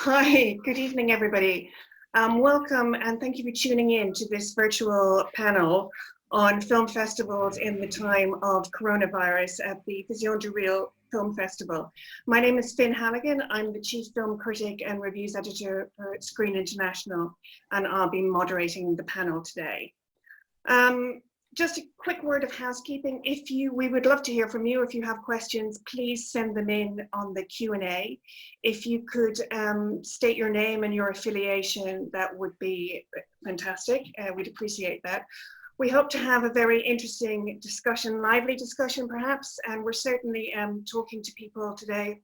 Hi, good evening, everybody. Welcome and thank you for tuning in to this virtual panel on film festivals in the time of coronavirus at the Vision du Réel Film Festival. My name is Finn Halligan. I'm the Chief Film Critic and Reviews Editor for Screen International, and I'll be moderating the panel today. Just a quick word of housekeeping. We would love to hear from you. If you have questions, please send them in on the Q&A. If you could state your name and your affiliation, that would be fantastic. We'd appreciate that. We hope to have a very interesting discussion, lively discussion perhaps, and we're certainly talking to people today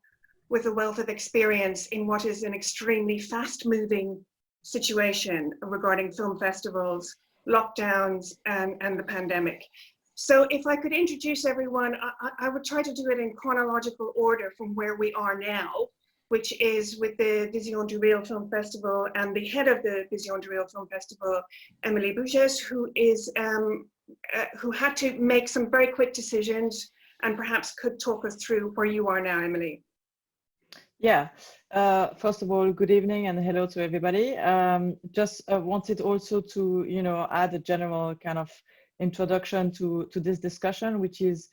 with a wealth of experience in what is an extremely fast-moving situation regarding film festivals, lockdowns, and the pandemic. So if I could introduce everyone, I would try to do it in chronological order from where we are now, which is with the Vision du Réel Film Festival and the head of the Vision du Réel Film Festival, Emilie Bujès, who had to make some very quick decisions and perhaps could talk us through where you are now, Emilie. Yeah, first of all, good evening and hello to everybody. Just wanted also to, add a general kind of introduction to this discussion, which is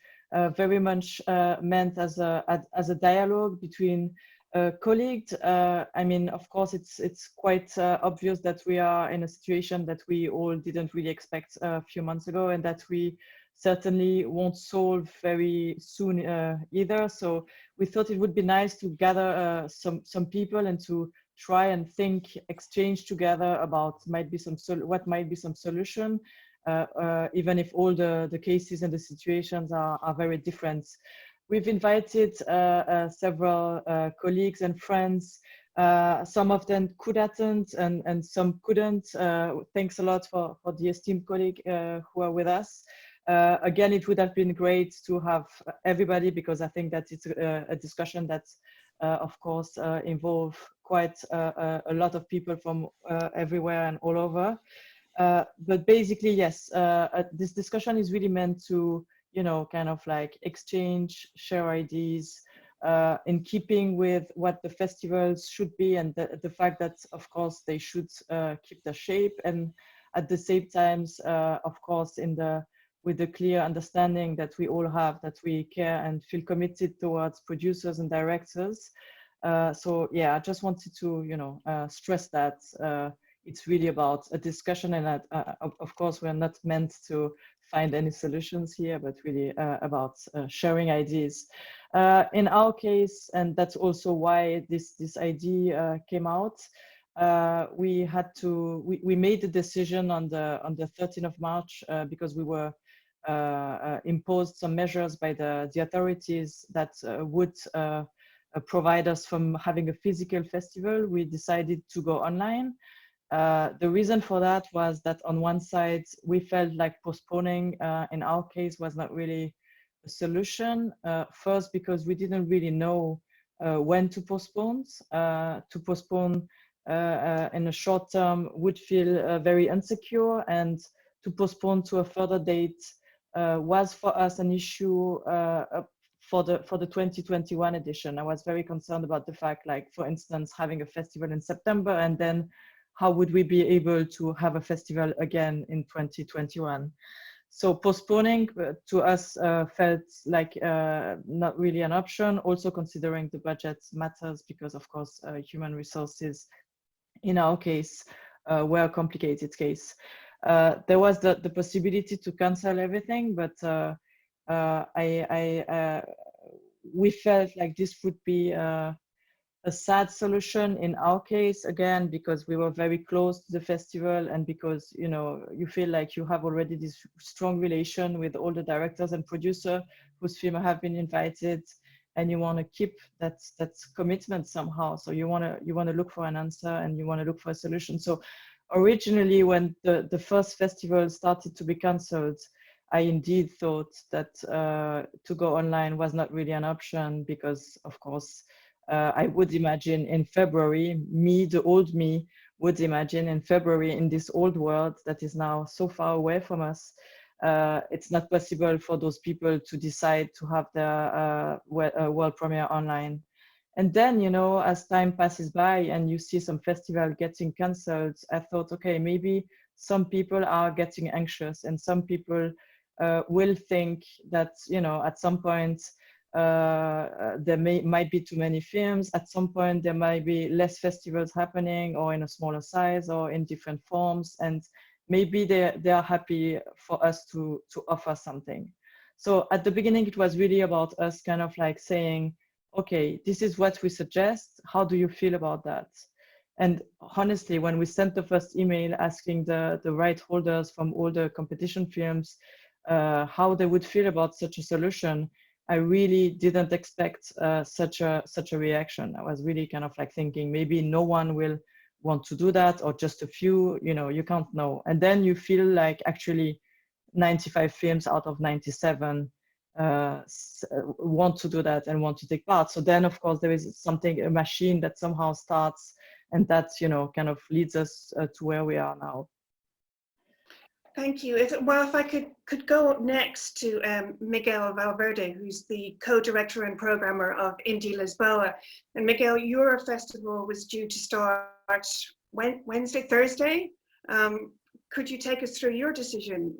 very much meant as a dialogue between colleagues. I mean, of course, it's quite obvious that we are in a situation that we all didn't really expect a few months ago, and that we certainly won't solve very soon either. So we thought it would be nice to gather some people and to try and think, exchange together about what might be some solution, even if all the cases and the situations are very different. We've invited several colleagues and friends. Some of them could attend and some couldn't. Thanks a lot for the esteemed colleagues who are with us. Again, it would have been great to have everybody, because I think that it's a discussion that, of course, involves quite a lot of people from everywhere and all over. But basically, yes, this discussion is really meant to, kind of like exchange, share ideas, in keeping with what the festivals should be, and the fact that, of course, they should keep the shape, and at the same times, of course, with the clear understanding that we all have, that we care and feel committed towards producers and directors. So yeah, I just wanted to, stress that it's really about a discussion, and that, of course, we're not meant to find any solutions here, but really about sharing ideas. In our case, and that's also why this idea came out, we made the decision on the 13th of March because we were imposed some measures by the authorities that would provide us from having a physical festival. We decided to go online. The reason for that was that on one side, we felt like postponing, in our case, was not really a solution. First, because we didn't really know when to postpone. To postpone in a short term would feel very insecure, and to postpone to a further date was for us an issue for the 2021 edition. I was very concerned about the fact, like, for instance, having a festival in September, and then how would we be able to have a festival again in 2021? So postponing to us felt like not really an option, also considering the budget matters, because of course human resources in our case were a complicated case. There was the possibility to cancel everything, but we felt like this would be a sad solution in our case, again, because we were very close to the festival, and because, you feel like you have already this strong relation with all the directors and producers whose film have been invited, and you want to keep that commitment somehow. So you want to look for an answer, and you want to look for a solution. So originally, when the first festival started to be cancelled, I indeed thought that to go online was not really an option, because, of course, I would imagine in February, the old me, would imagine in February, in this old world that is now so far away from us, it's not possible for those people to decide to have their world premiere online. And then, you know, as time passes by and you see some festival getting cancelled, I thought, okay, maybe some people are getting anxious and some people will think that, you know, at some point there might be too many films. At some point there might be less festivals happening, or in a smaller size or in different forms. And maybe they are happy for us to offer something. So at the beginning, it was really about us kind of like saying, okay, this is what we suggest. How do you feel about that? And honestly, when we sent the first email asking the right holders from all the competition films how they would feel about such a solution, I really didn't expect such a reaction. I was really kind of like thinking maybe no one will want to do that, or just a few, you know, you can't know. And then you feel like actually 95 films out of 97 want to do that and want to take part. So then, of course, there is something, a machine that somehow starts, and that, you know, kind of leads us to where we are now. Thank you. If I could go next to Miguel Valverde, who's the co-director and programmer of IndieLisboa. And Miguel, your festival was due to start Thursday. Could you take us through your decision?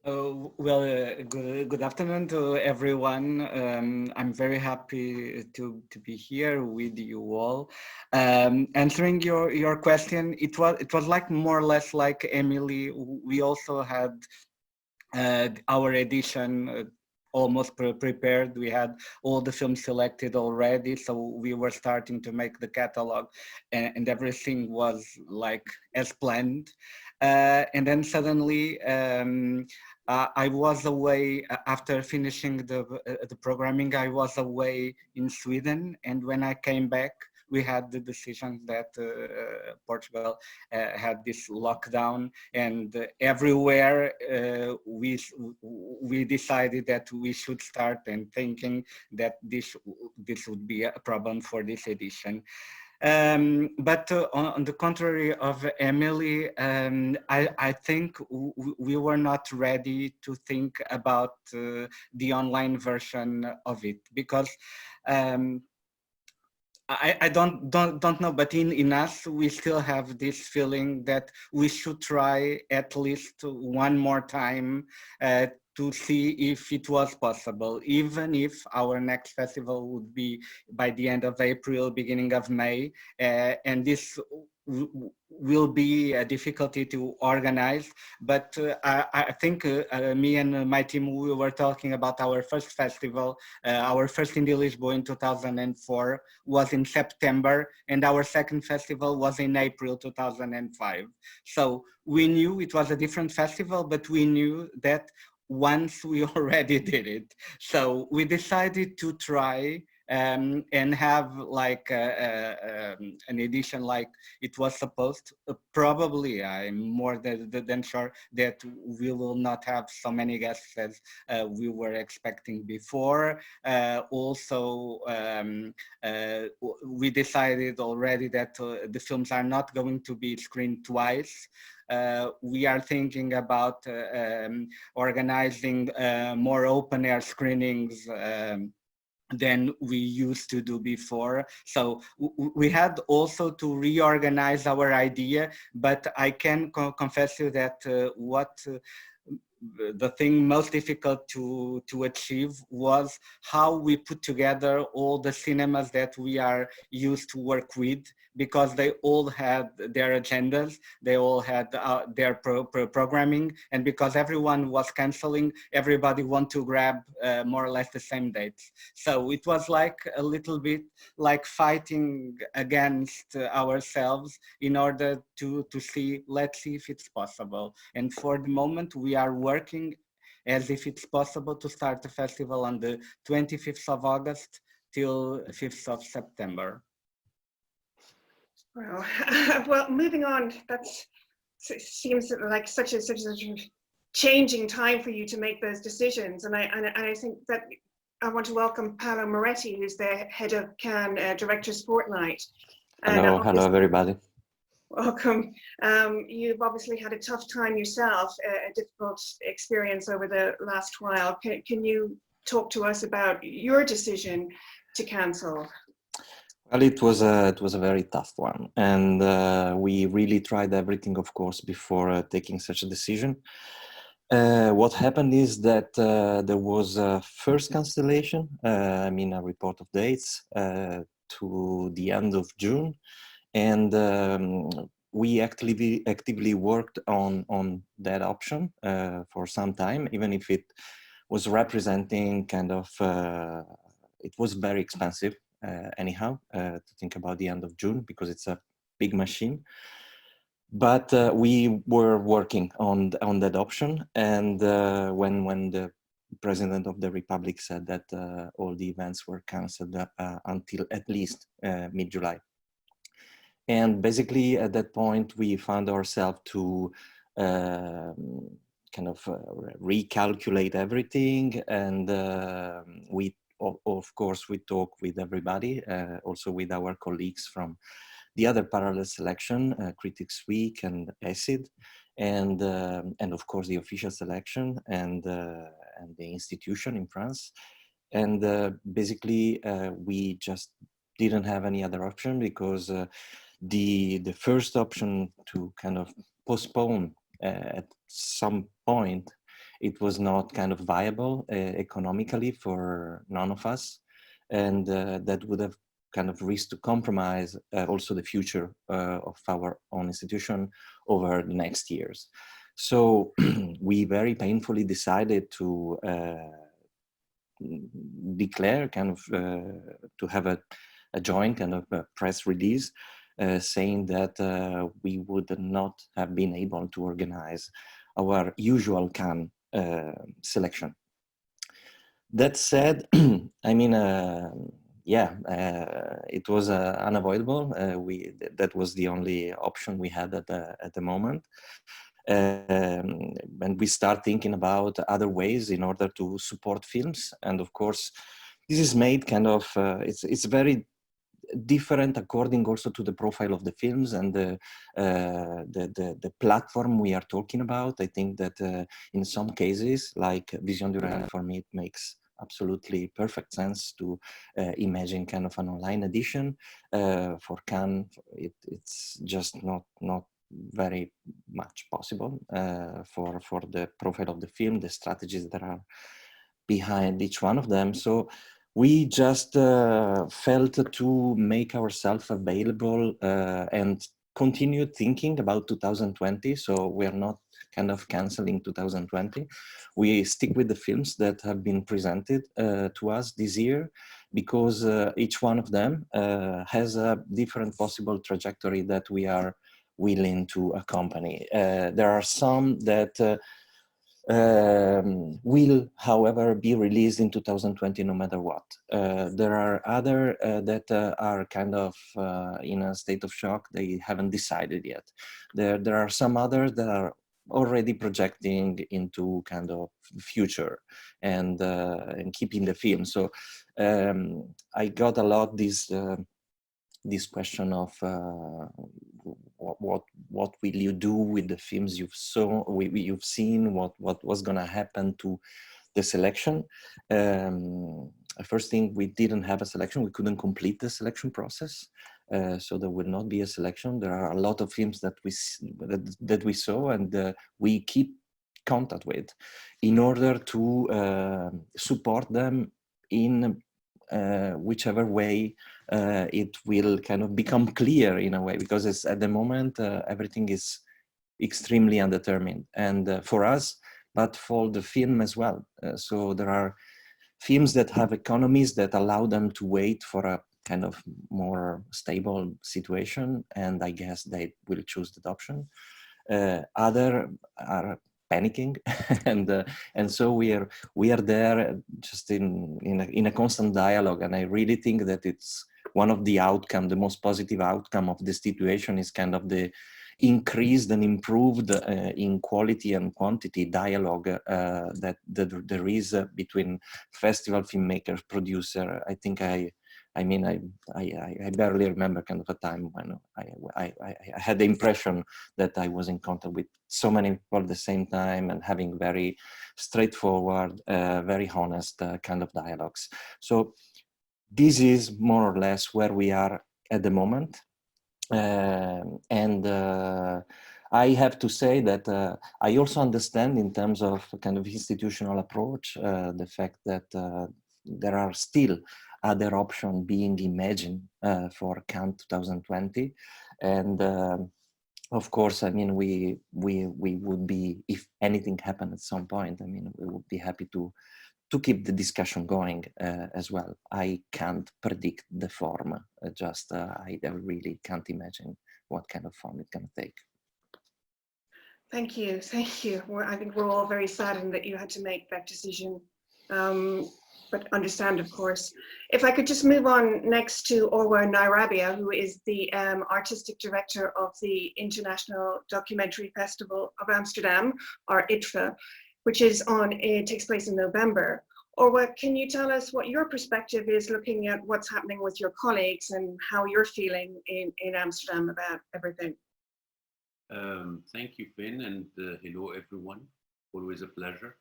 Good afternoon to everyone. I'm very happy to be here with you all. Answering your question, it was like more or less like Emilie. We also had our edition almost prepared. We had all the films selected already, so we were starting to make the catalog, and everything was like as planned. And then suddenly I was away after finishing the programming. I was away in Sweden, and when I came back, we had the decision that Portugal had this lockdown, and everywhere we decided that we should start and thinking that this would be a problem for this edition. But on the contrary of Emilie, I think we were not ready to think about the online version of it, because I don't know, but in us, we still have this feeling that we should try at least one more time to see if it was possible, even if our next festival would be by the end of April, beginning of May, and this will be a difficulty to organize. But I think me and my team, we were talking about our first festival. Our first IndieLisboa in 2004 was in September, and our second festival was in April 2005. So we knew it was a different festival, but we knew that once we already did it. So we decided to try and have like an edition like it was supposed. Probably, I'm more than sure that we will not have so many guests as we were expecting before. Also, we decided already that the films are not going to be screened twice. We are thinking about organizing more open air screenings than we used to do before. So we had also to reorganize our idea, but I can confess you that the thing most difficult to achieve was how we put together all the cinemas that we are used to work with, because they all had their agendas, they all had their programming, and because everyone was canceling, everybody wanted to grab more or less the same dates. So it was like a little bit like fighting against ourselves in order to see, let's see if it's possible. And for the moment, we are working as if it's possible to start the festival on the 25th of August till 5th of September. Well, well, moving on, that seems like such a changing time for you to make those decisions. And I think that I want to welcome Paolo Moretti, who's the head of Cannes Directors Fortnight. Hello, hello everybody. Welcome. You've obviously had a tough time yourself, a difficult experience over the last while. Can you talk to us about your decision to cancel? Well, it was a very tough one, and we really tried everything, of course, before taking such a decision. What happened is that there was a first cancellation, I mean a report of dates, to the end of June, and we actively worked on that option for some time, even if it was representing kind of, it was very expensive anyhow to think about the end of June, because it's a big machine. But we were working on that option, and when the President of the Republic said that all the events were cancelled until at least mid-July. And basically at that point we found ourselves to kind of recalculate everything, and we of course we talked with everybody, also with our colleagues from the other parallel selection, Critics Week and ACID, and of course the official selection and the institution in France. And basically we just didn't have any other option, because the first option to kind of postpone at some point, it was not kind of viable economically for none of us, and that would have kind of risked to compromise also the future of our own institution over the next years. So we very painfully decided to declare kind of to have a joint kind of a press release saying that we would not have been able to organize our usual Cannes selection. That said, I mean, yeah, it was unavoidable. That was the only option we had at the moment. And we start thinking about other ways in order to support films. And of course, this is made kind of, it's very different according also to the profile of the films and the platform we are talking about. I think that in some cases, like Vision du Réel, for me, it makes absolutely perfect sense to imagine kind of an online edition. For Cannes, it's just not very much possible for the profile of the film, the strategies that are behind each one of them. So we just felt to make ourselves available and continue thinking about 2020. So we are not kind of canceling 2020. We stick with the films that have been presented to us this year, because each one of them has a different possible trajectory that we are willing to accompany. There are some that will, however, be released in 2020 no matter what. There are other that are kind of in a state of shock. They haven't decided yet. There are some others that are already projecting into kind of future and keeping the film. So I got a lot this question of what will you do with the films you've seen, what was going to happen to the selection. First thing, we didn't have a selection. We couldn't complete the selection process, so there will not be a selection. There are a lot of films that we saw, and we keep contact with in order to support them in whichever way it will kind of become clear in a way, because it's, at the moment everything is extremely undetermined, and for us, but for the film as well. So there are films that have economies that allow them to wait for a kind of more stable situation, and I guess they will choose that option. Other are panicking, and so we are there just in a constant dialogue, and I really think that it's one of the outcome, the most positive outcome of the situation is kind of the increased and improved in quality and quantity dialogue that there is between festival filmmakers, producer. I think I barely remember kind of a time when I had the impression that I was in contact with so many people at the same time and having very straightforward, very honest kind of dialogues. So this is more or less where we are at the moment. I have to say that I also understand in terms of kind of institutional approach, the fact that there are still other options being imagined for Cannes 2020. And of course, I mean, we would be, if anything happened at some point, I mean, we would be happy to keep the discussion going as well. I can't predict the form, I really can't imagine what kind of form it's going to take. Thank you, thank you. I think we're all very saddened that you had to make that decision, but understand, of course. If I could just move on next to Orwa Nyrabia, who is the artistic director of the International Documentary Festival of Amsterdam, or IDFA, which is it takes place in November. Orwa, can you tell us what your perspective is looking at what's happening with your colleagues and how you're feeling in Amsterdam about everything? Thank you, Finn, and hello, everyone. Always a pleasure.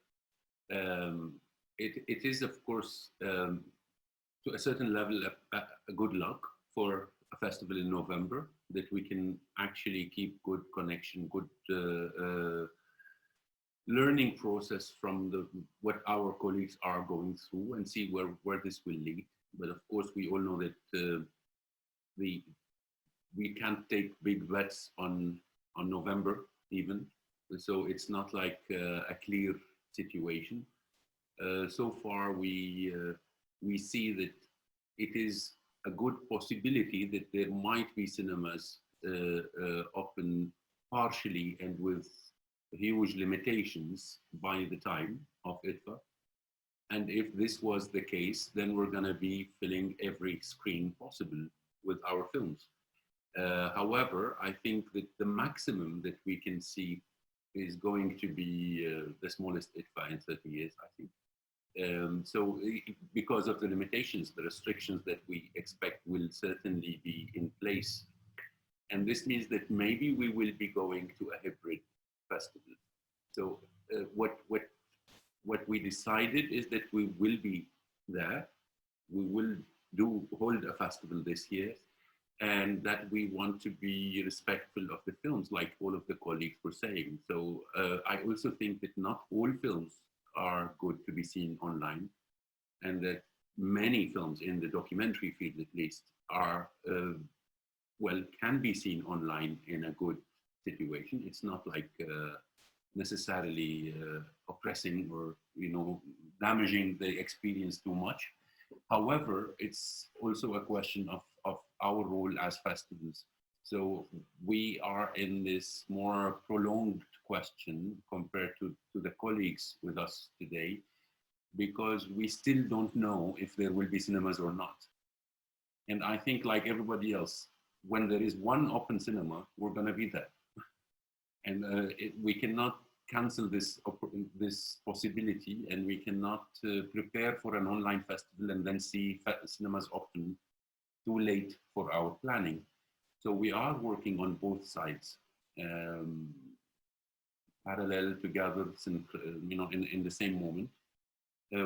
It is, of course, to a certain level, a good luck for a festival in November, that we can actually keep good connection, good learning process from what our colleagues are going through, and see where this will lead. But of course, we all know that we can't take big bets on November even, so it's not like a clear situation. So far, we see that it is a good possibility that there might be cinemas open partially and with huge limitations by the time of IDFA. And if this was the case, then we're going to be filling every screen possible with our films. However, I think that the maximum that we can see is going to be the smallest IDFA in 30 years, I think. So because of the limitations, the restrictions that we expect will certainly be in place. And this means that maybe we will be going to a hybrid festival. So what we decided is that we will be there. We will hold a festival this year, and that we want to be respectful of the films, like all of the colleagues were saying. So I also think that not all films are good to be seen online, and that many films in the documentary field, at least, are can be seen online in a good situation. It's not like necessarily oppressing or damaging the experience too much. However, it's also a question of our role as festivals. So we are in this more prolonged question compared to the colleagues with us today, because we still don't know if there will be cinemas or not. And I think, like everybody else, when there is one open cinema, we're going to be there. And we cannot cancel this possibility, and we cannot prepare for an online festival and then see cinemas open too late for our planning. So we are working on both sides, parallel together, in the same moment.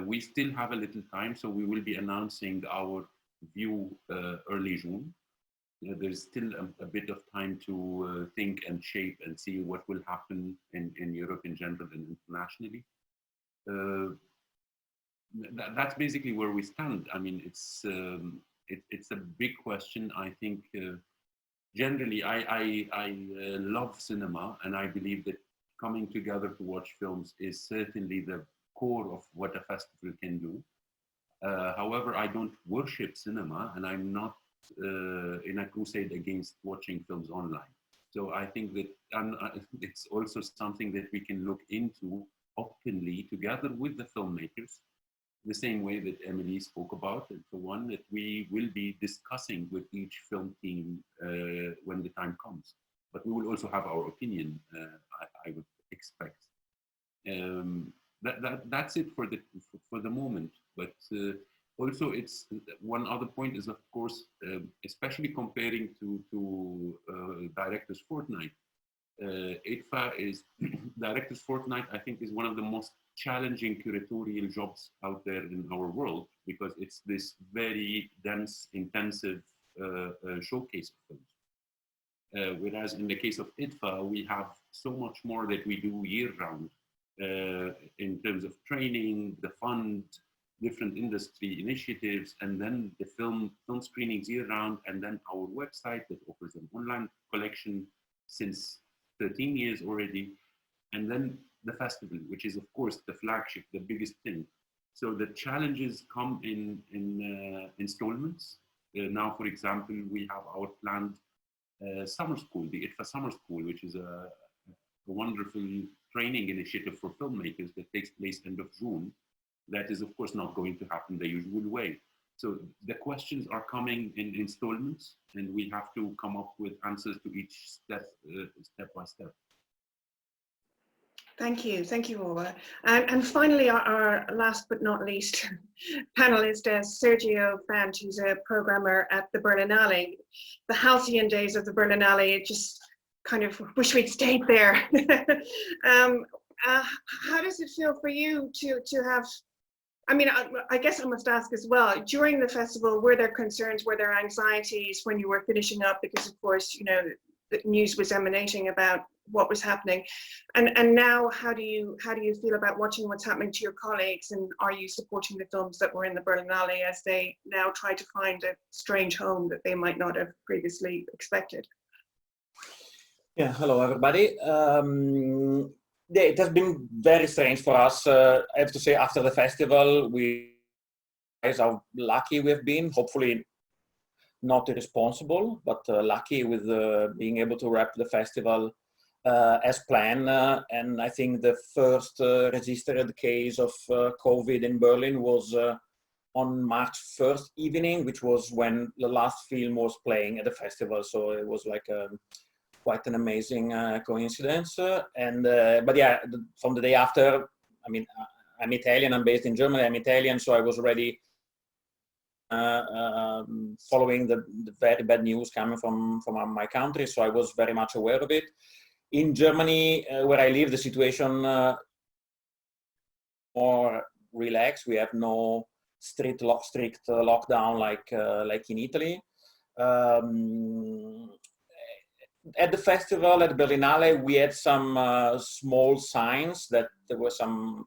We still have a little time, so we will be announcing our view early June. There's still a bit of time to think and shape and see what will happen in Europe in general and internationally. That's basically where we stand. I mean, it's a big question. I think generally I love cinema, and I believe that coming together to watch films is certainly the core of what a festival can do. However, I don't worship cinema, and I'm not in a crusade against watching films online. So I think that it's also something that we can look into openly together with the filmmakers, the same way that Emilie spoke about, and for one, that we will be discussing with each film team when the time comes. But we will also have our opinion, I would expect. That's it for the moment. But also, it's one other point is, of course, especially comparing to Directors Fortnight. IDFA is Directors Fortnight, I think, is one of the most challenging curatorial jobs out there in our world, because it's this very dense, intensive showcase of films. Whereas in the case of IDFA, we have so much more that we do year-round in terms of training, the fund, different industry initiatives, and then the film screenings year-round, and then our website that offers an online collection since 13 years already, and then the festival, which is of course the flagship, the biggest thing. So the challenges come in installments. Now, for example, we have our planned summer school, the IDFA Summer School, which is a wonderful training initiative for filmmakers that takes place end of June. That is, of course, not going to happen the usual way. So the questions are coming in installments, and we have to come up with answers to each step, step by step. Thank you, Orwa. And finally, our last but not least panelist, Sergio Franchi, who's a programmer at the Berlinale. The halcyon days of the Berlinale, it just kind of wish we'd stayed there. How does it feel for you to have, I mean, I guess I must ask as well, during the festival, were there concerns, were there anxieties when you were finishing up? Because of course, you know, the news was emanating about what was happening. And now how do you feel about watching what's happening to your colleagues, and are you supporting the films that were in the Berlinale as they now try to find a strange home that they might not have previously expected? Yeah, hello everybody. Yeah, it has been very strange for us. I have to say, after the festival, we realize how lucky we have been. Hopefully not irresponsible, but lucky with being able to wrap the festival as planned. And I think the first registered case of COVID in Berlin was on March 1st evening, which was when the last film was playing at the festival. So it was like quite an amazing coincidence. But yeah, from the day after, I mean, I'm Italian, I'm based in Germany, I'm Italian, so I was already following the very bad news coming from my country, so I was very much aware of it. In Germany, where I live, the situation more relaxed. We have no strict lockdown like in Italy. At the festival, at Berlinale, we had some small signs that there were some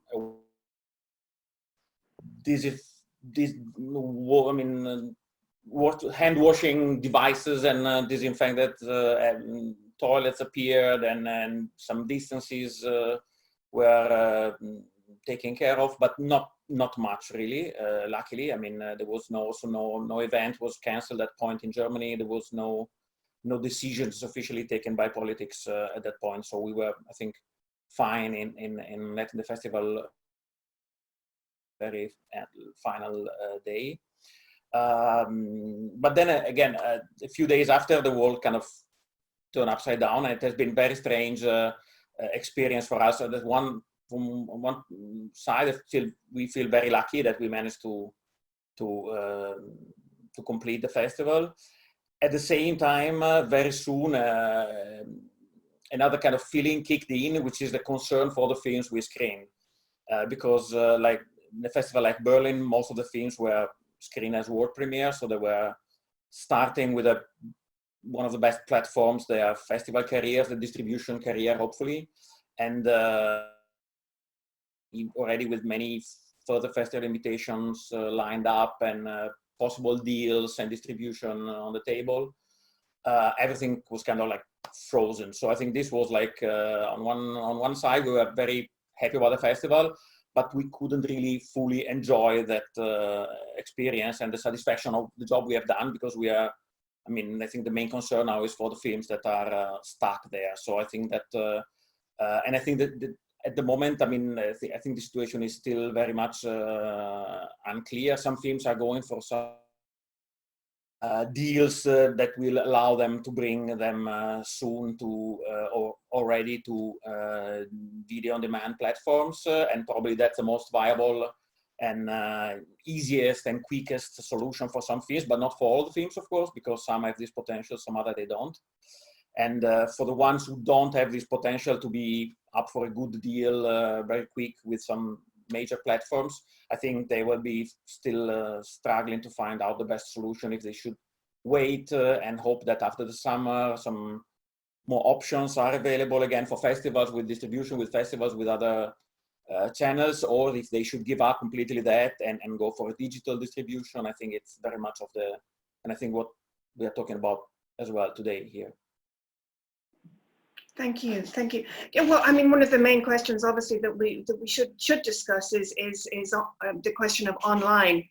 hand washing devices and disinfected toilets appeared, and some distances were taken care of, but not much really. Luckily, I mean, there was no event was cancelled at that point in Germany. There was no decisions officially taken by politics at that point. So we were, I think, fine in letting the festival very final day. But then again, a few days after, the world kind of turned upside down, and it has been very strange experience for us. So from one side, we feel very lucky that we managed to complete the festival. At the same time, very soon, another kind of feeling kicked in, which is the concern for the films we screened. Because like in a festival like Berlin, most of the films were screened as world premieres, so they were starting with one of the best platforms, their festival careers, the distribution career, hopefully. And already with many further festival invitations lined up, and possible deals and distribution on the table, everything was kind of like frozen. So I think this was like on one side we were very happy about the festival, but we couldn't really fully enjoy that experience and the satisfaction of the job we have done, because we are, I mean, I think the main concern now is for the films that are stuck there. So I think that, and I think that at the moment, I mean, I think the situation is still very much unclear. Some films are going for some deals that will allow them to bring them soon to or already to video on demand platforms, and probably that's the most viable and easiest and quickest solution for some films, but not for all the films, of course, because some have this potential, some other they don't. And for the ones who don't have this potential to be up for a good deal very quick with some major platforms, I think they will be still struggling to find out the best solution if they should wait and hope that after the summer some more options are available again for festivals with distribution, with festivals with other channels, or if they should give up completely that and go for a digital distribution. I think it's very much of the, and I think what we are talking about as well today here. Thank you, thank you. Yeah, well, I mean, one of the main questions, obviously, that we should discuss is the question of online.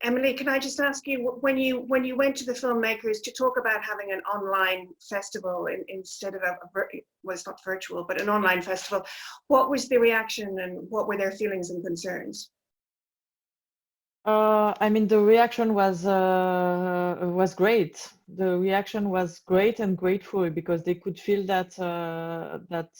Emilie, can I just ask you, when you went to the filmmakers to talk about having an online festival instead of well, it's not virtual, but an online festival, what was the reaction and what were their feelings and concerns? I mean, the reaction was great. The reaction was great and grateful because they could feel that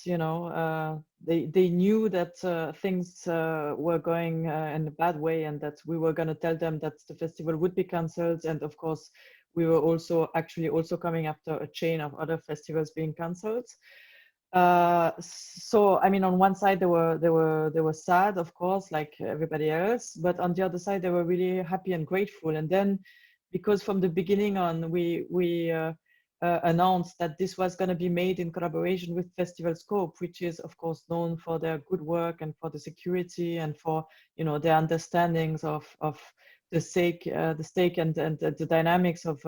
you know, they knew that things were going in a bad way, and that we were going to tell them that the festival would be cancelled. And of course, we were also coming after a chain of other festivals being cancelled. So I mean, on one side they were sad, of course, like everybody else, but on the other side they were really happy and grateful. And then, because from the beginning on we announced that this was going to be made in collaboration with Festival Scope, which is of course known for their good work and for the security and for, you know, their understandings of the stake and the dynamics of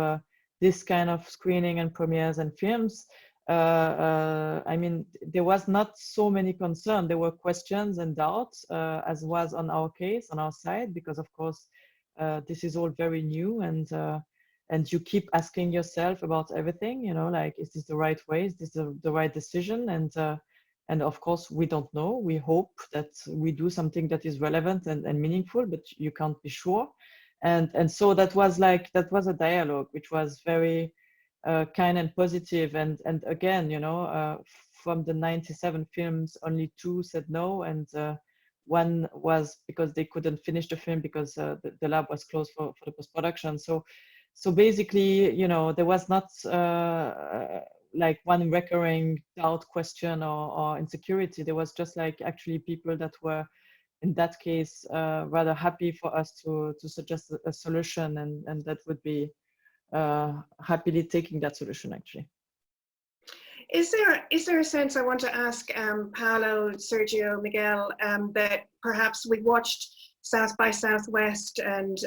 this kind of screening and premieres and films. I mean, there was not so many concerns. There were questions and doubts, as was on our case, on our side, because of course, this is all very new, and you keep asking yourself about everything, you know, like, is this the right way? Is this the right decision? And of course, we don't know. We hope that we do something that is relevant and meaningful, but you can't be sure. And so that was a dialogue, which was very kind and positive. And again, you know, from the 97 films, only 2 said no, and one was because they couldn't finish the film because the lab was closed for the post-production. So basically, you know, there was not like one recurring doubt, question, or insecurity. There was just like actually people that were, in that case, rather happy for us to suggest a solution, and that would be happily taking that solution, actually. Is there a sense, I want to ask Paolo, Sergio, Miguel, that perhaps we watched South by Southwest and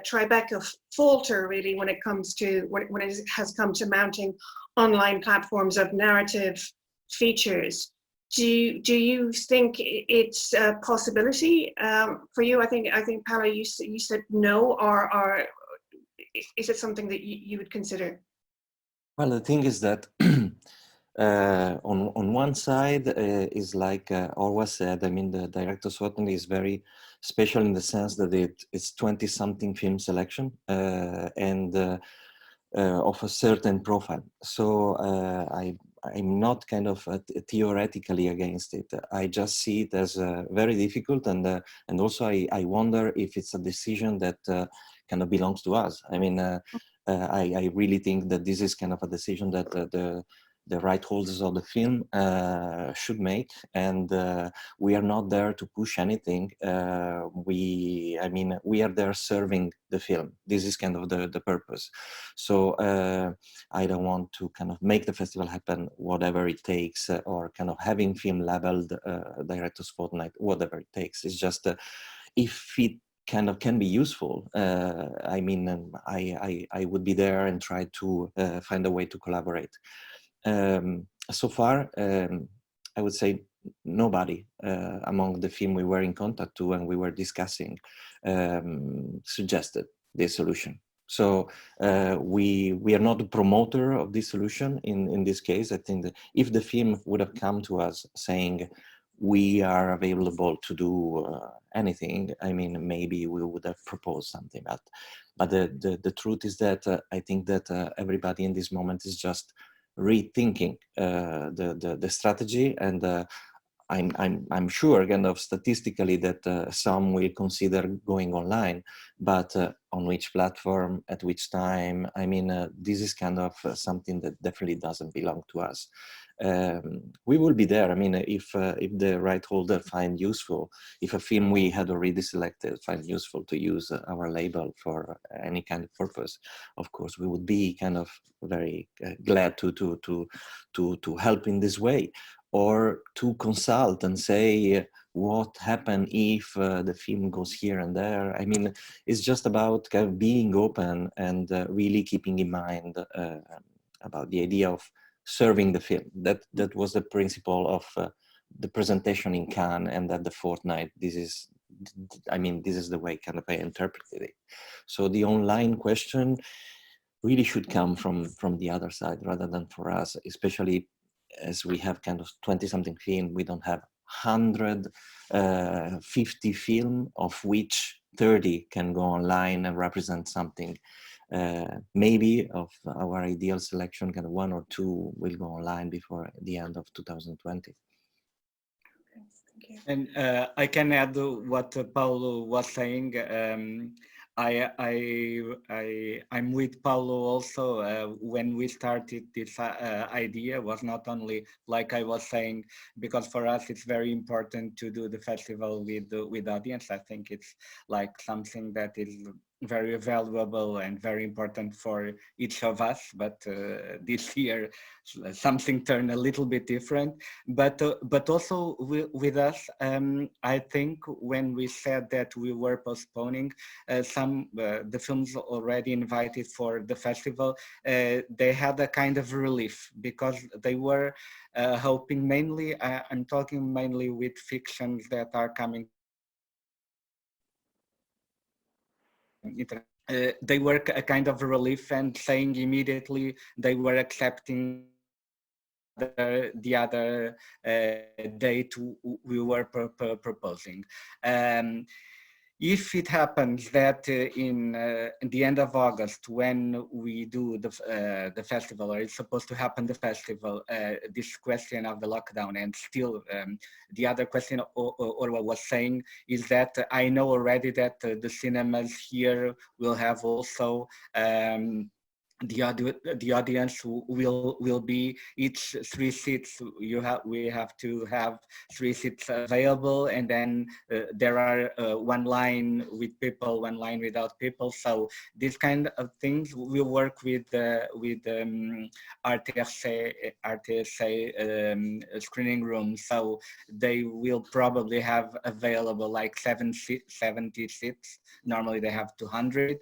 Tribeca falter really when it comes to when it has come to mounting online platforms of narrative features? Do you think it's a possibility for you? I think Paolo, you said no, or is it something that you would consider? Well, the thing is that on one side is like Orwa said, I mean, the director's Fortnight is very special in the sense that it's 20-something film selection and of a certain profile. So I'm not kind of theoretically against it. I just see it as very difficult, and also I wonder if it's a decision that kind of belongs to us. I mean, I really think that this is kind of a decision that the right holders of the film should make, and we are not there to push anything. We are there serving the film. This is kind of the purpose. So I don't want to kind of make the festival happen, whatever it takes, or kind of having film labeled director's Fortnight, whatever it takes. It's just if it kind of can be useful. I mean, I would be there and try to find a way to collaborate. So far, I would say nobody among the film we were in contact to and we were discussing suggested this solution. So we are not the promoter of this solution in this case. I think that if the film would have come to us saying we are available to do anything, I mean, maybe we would have proposed something. But the truth is that I think that everybody in this moment is just rethinking the strategy, and I'm sure kind of statistically that some will consider going online, but on which platform, at which time? I mean, this is kind of something that definitely doesn't belong to us. We will be there. I mean, if the right holder find useful, if a film we had already selected find useful to use our label for any kind of purpose, of course, we would be kind of very glad to help in this way, or to consult and say what happens if the film goes here and there. I mean, it's just about kind of being open and really keeping in mind about the idea of serving the film. That was the principle of the presentation in Cannes and at the Fortnight. This is the way kind of I interpreted it. So the online question really should come from the other side rather than for us, especially as we have kind of 20-something film. We don't have 150 film, of which 30 can go online and represent something. Maybe of our ideal selection, kind of 1 or 2 will go online before the end of 2020. Okay, thank you. And I can add what Paolo was saying. I'm with Paolo also. When we started this idea, was not only, like I was saying, because for us it's very important to do the festival with audience. I think it's like something that is very valuable and very important for each of us. But this year something turned a little bit different. But also with us, I think when we said that we were postponing the films already invited for the festival, they had a kind of relief, because they were hoping mainly, I'm talking mainly with fictions that are coming. They were a kind of relief, and saying immediately they were accepting the other date we were proposing. If it happens that in the end of August, when we do the festival, or it's supposed to happen the festival, this question of the lockdown, and still the other question Orwa was saying is that I know already that the cinemas here will have also the audience will be each 3 seats. We have to have 3 seats available, and then there are 1 line with people, 1 line without people. So these kind of things we work with RTSA screening rooms. So they will probably have available like 70 seats. Normally they have 200,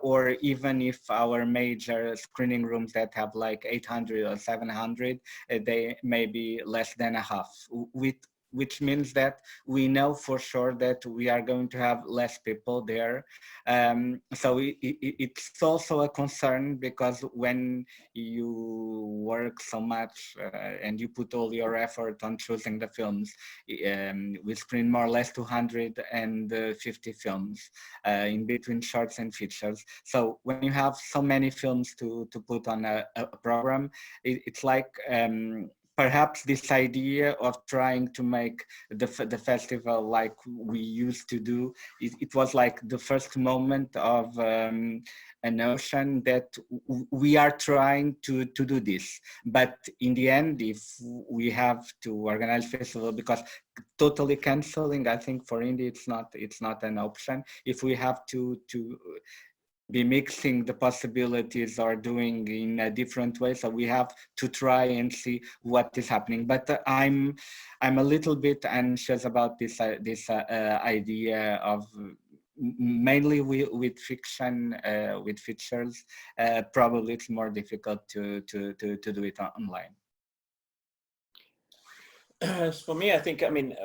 or even if our major screening rooms that have like 800 or 700, they may be less than a half, which means that we know for sure that we are going to have less people there. So it's also a concern, because when you work so much and you put all your effort on choosing the films, we screen more or less 250 films in between shorts and features. So when you have so many films to put on a program, it's like perhaps this idea of trying to make the festival like we used to do, it was like the first moment of a notion that we are trying to do this. But in the end, if we have to organize festival, because totally canceling, I think for Indie it's not an option. If we have to be mixing the possibilities or doing in a different way, so we have to try and see what is happening. But I'm a little bit anxious about this idea of mainly with fiction, with features. Probably it's more difficult to do it online. For me, I think, I mean,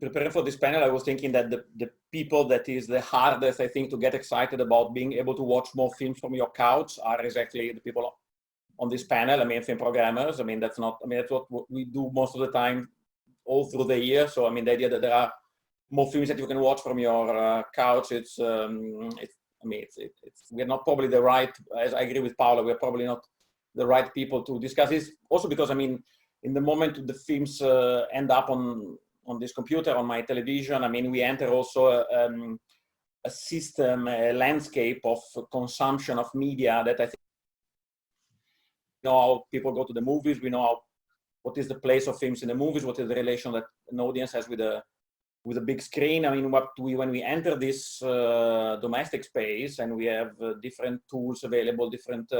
preparing for this panel, I was thinking that the people that is the hardest, I think, to get excited about being able to watch more films from your couch are exactly the people on this panel. I mean, film programmers. I mean, that's what we do most of the time, all through the year. So, I mean, the idea that there are more films that you can watch from your couch, we're not probably the right, as I agree with Paolo, we're probably not the right people to discuss this. Also because, I mean, in the moment the films end up on this computer, on my television, I mean, we enter also a system, a landscape of consumption of media that I think we know how people go to the movies, we know what is the place of films in the movies, what is the relation that an audience has with a big screen. I mean, when we enter this domestic space and we have different tools available, different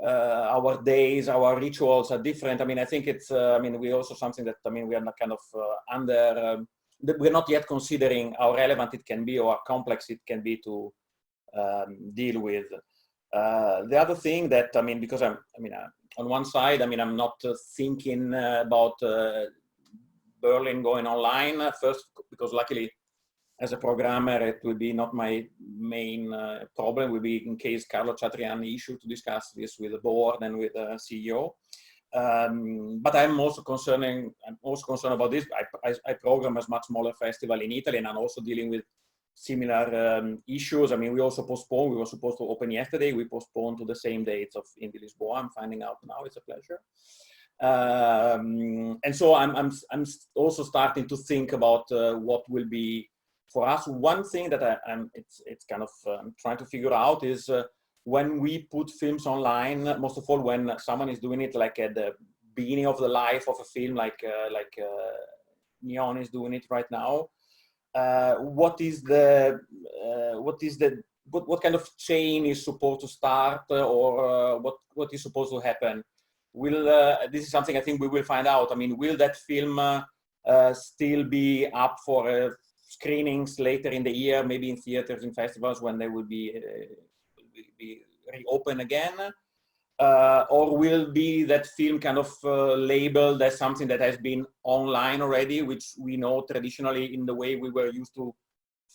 our days, our rituals are different. I mean, I think it's, I mean, we also something that, I mean, we are not kind of we're not yet considering how relevant it can be or how complex it can be to deal with. The other thing that, I mean, because on one side, I mean, I'm not thinking about Berlin going online first, because luckily, as a programmer, it will be not my main problem. Will be in case Carlo Chatriani issue to discuss this with the board and with the CEO. But I'm also concerned about this. I program a much smaller festival in Italy, and I'm also dealing with similar issues. I mean, we also postponed. We were supposed to open yesterday. We postponed to the same dates of IndieLisboa. I'm finding out now. It's a pleasure. And so I'm also starting to think about what will be for us. One thing that it's kind of trying to figure out is when we put films online, most of all when someone is doing it like at the beginning of the life of a film, like Neon is doing it right now. What kind of chain is supposed to start, or what is supposed to happen? This is something I think we will find out. I mean, will that film still be up for screenings later in the year, maybe in theaters and festivals when they will be reopened again? Or will be that film kind of labeled as something that has been online already, which we know traditionally in the way we were used to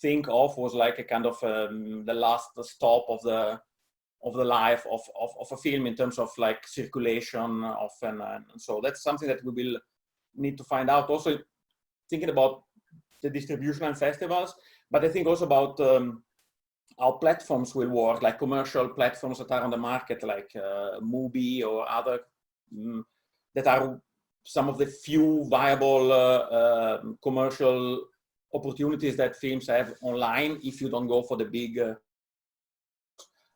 think of was like a kind of the last stop of the life of a film in terms of like circulation often, and so that's something that we will need to find out. Also thinking about the distribution and festivals, but I think also about how platforms will work, like commercial platforms that are on the market, like Mubi or other, that are some of the few viable commercial opportunities that films have online if you don't go for the big.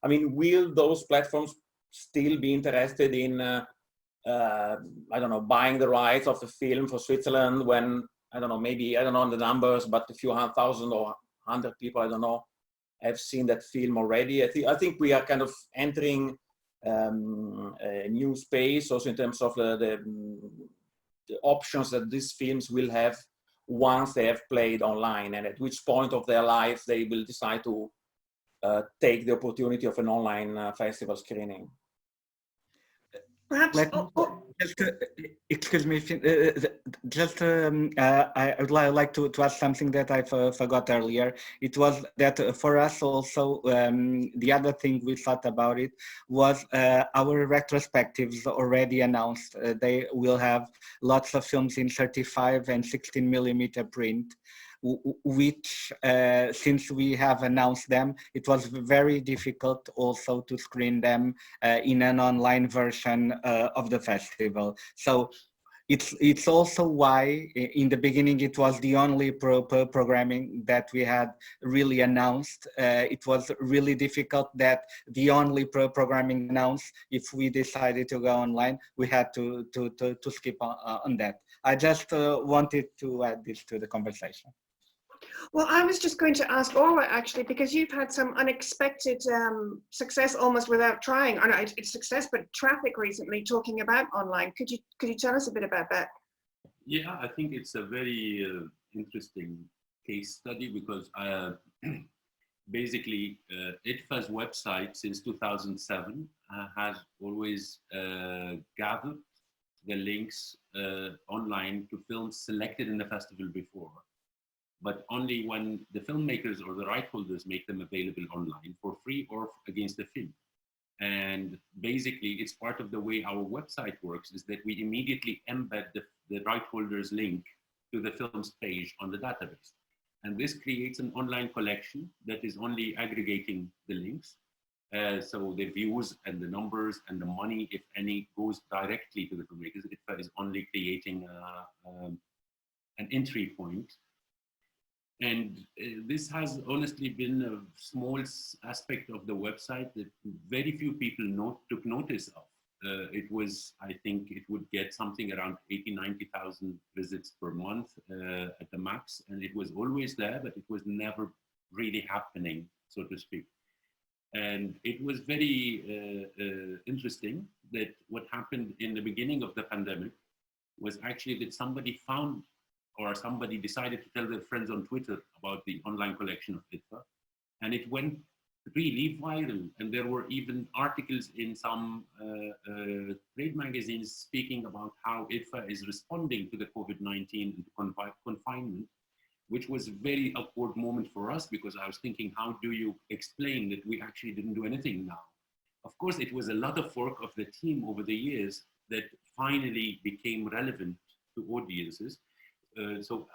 I mean, will those platforms still be interested in, I don't know, buying the rights of a film for Switzerland when, I don't know, maybe, I don't know the numbers, but a few 100,000 or 100 people, I don't know, have seen that film already. I think we are kind of entering a new space also in terms of the options that these films will have once they have played online, and at which point of their life they will decide to take the opportunity of an online festival screening. Perhaps, excuse me, I would like to ask something that I forgot earlier. It was that for us also, the other thing we thought about it was our retrospectives already announced. They will have lots of films in 35 and 16mm print, which since we have announced them, it was very difficult also to screen them in an online version of the festival. So it's also why in the beginning it was the only programming that we had really announced. It was really difficult that the only programming announced, if we decided to go online, we had to skip on that. I just wanted to add this to the conversation. Well, I was just going to ask Orwa actually, because you've had some unexpected success almost without trying, or not success, but traffic recently talking about online. Could you tell us a bit about that? Yeah, I think it's a very interesting case study because basically IDFA's website since 2007 has always gathered the links online to films selected in the festival before, but only when the filmmakers or the right holders make them available online for free or against the film. And basically, it's part of the way our website works is that we immediately embed the right holder's link to the film's page on the database. And this creates an online collection that is only aggregating the links. So the views and the numbers and the money, if any, goes directly to the filmmakers. IDFA is only creating an entry point. And this has honestly been a small aspect of the website that very few people took notice of. It was, I think it would get something around 90,000 visits per month at the max. And it was always there, but it was never really happening, so to speak. And it was very interesting that what happened in the beginning of the pandemic was actually that somebody found, or somebody decided to tell their friends on Twitter about the online collection of IDFA. And it went really viral. And there were even articles in some trade magazines speaking about how IDFA is responding to the COVID-19 and confinement, which was a very awkward moment for us, because I was thinking, how do you explain that we actually didn't do anything now? Of course, it was a lot of work of the team over the years that finally became relevant to audiences. So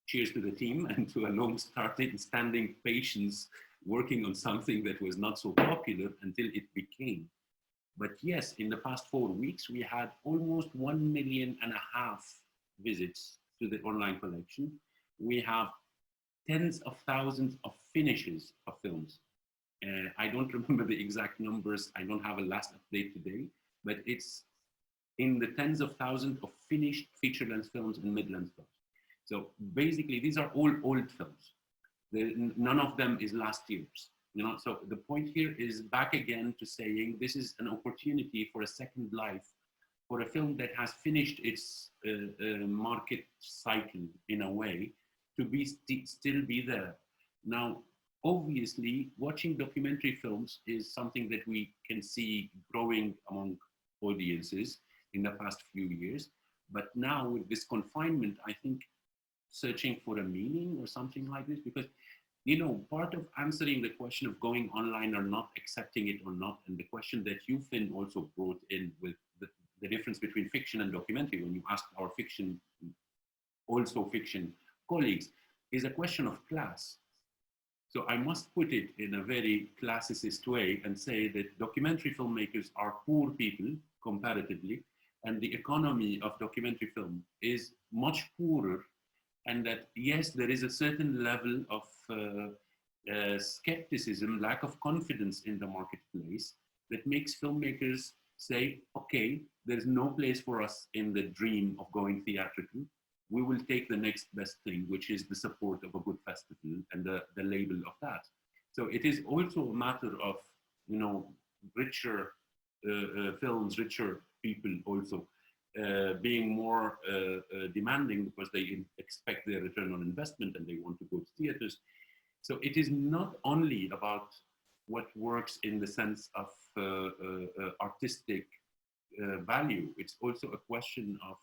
cheers to the team and to a long-standing patience working on something that was not so popular until it became. But yes, in the past 4 weeks, we had almost 1.5 million visits to the online collection. We have tens of thousands of finishes of films. I don't remember the exact numbers. I don't have a last update today, but it's in the tens of thousands of finished feature-length films and mid-length films. So basically, these are all old films. None of them is last year's. So the point here is back again to saying this is an opportunity for a second life for a film that has finished its market cycle in a way to be still be there. Now, obviously, watching documentary films is something that we can see growing among audiences in the past few years. But now with this confinement, I think searching for a meaning or something like this, because, part of answering the question of going online or not, accepting it or not, and the question that you, Finn, also brought in with the difference between fiction and documentary, when you asked our fiction colleagues, is a question of class. So I must put it in a very classicist way and say that documentary filmmakers are poor people comparatively, and the economy of documentary film is much poorer, and that yes, there is a certain level of skepticism, lack of confidence in the marketplace that makes filmmakers say, okay, there's no place for us in the dream of going theatrical. We will take the next best thing, which is the support of a good festival and the label of that. So it is also a matter of, richer films, richer people also being more demanding, because they expect their return on investment and they want to go to theaters. So it is not only about what works in the sense of artistic value. It's also a question of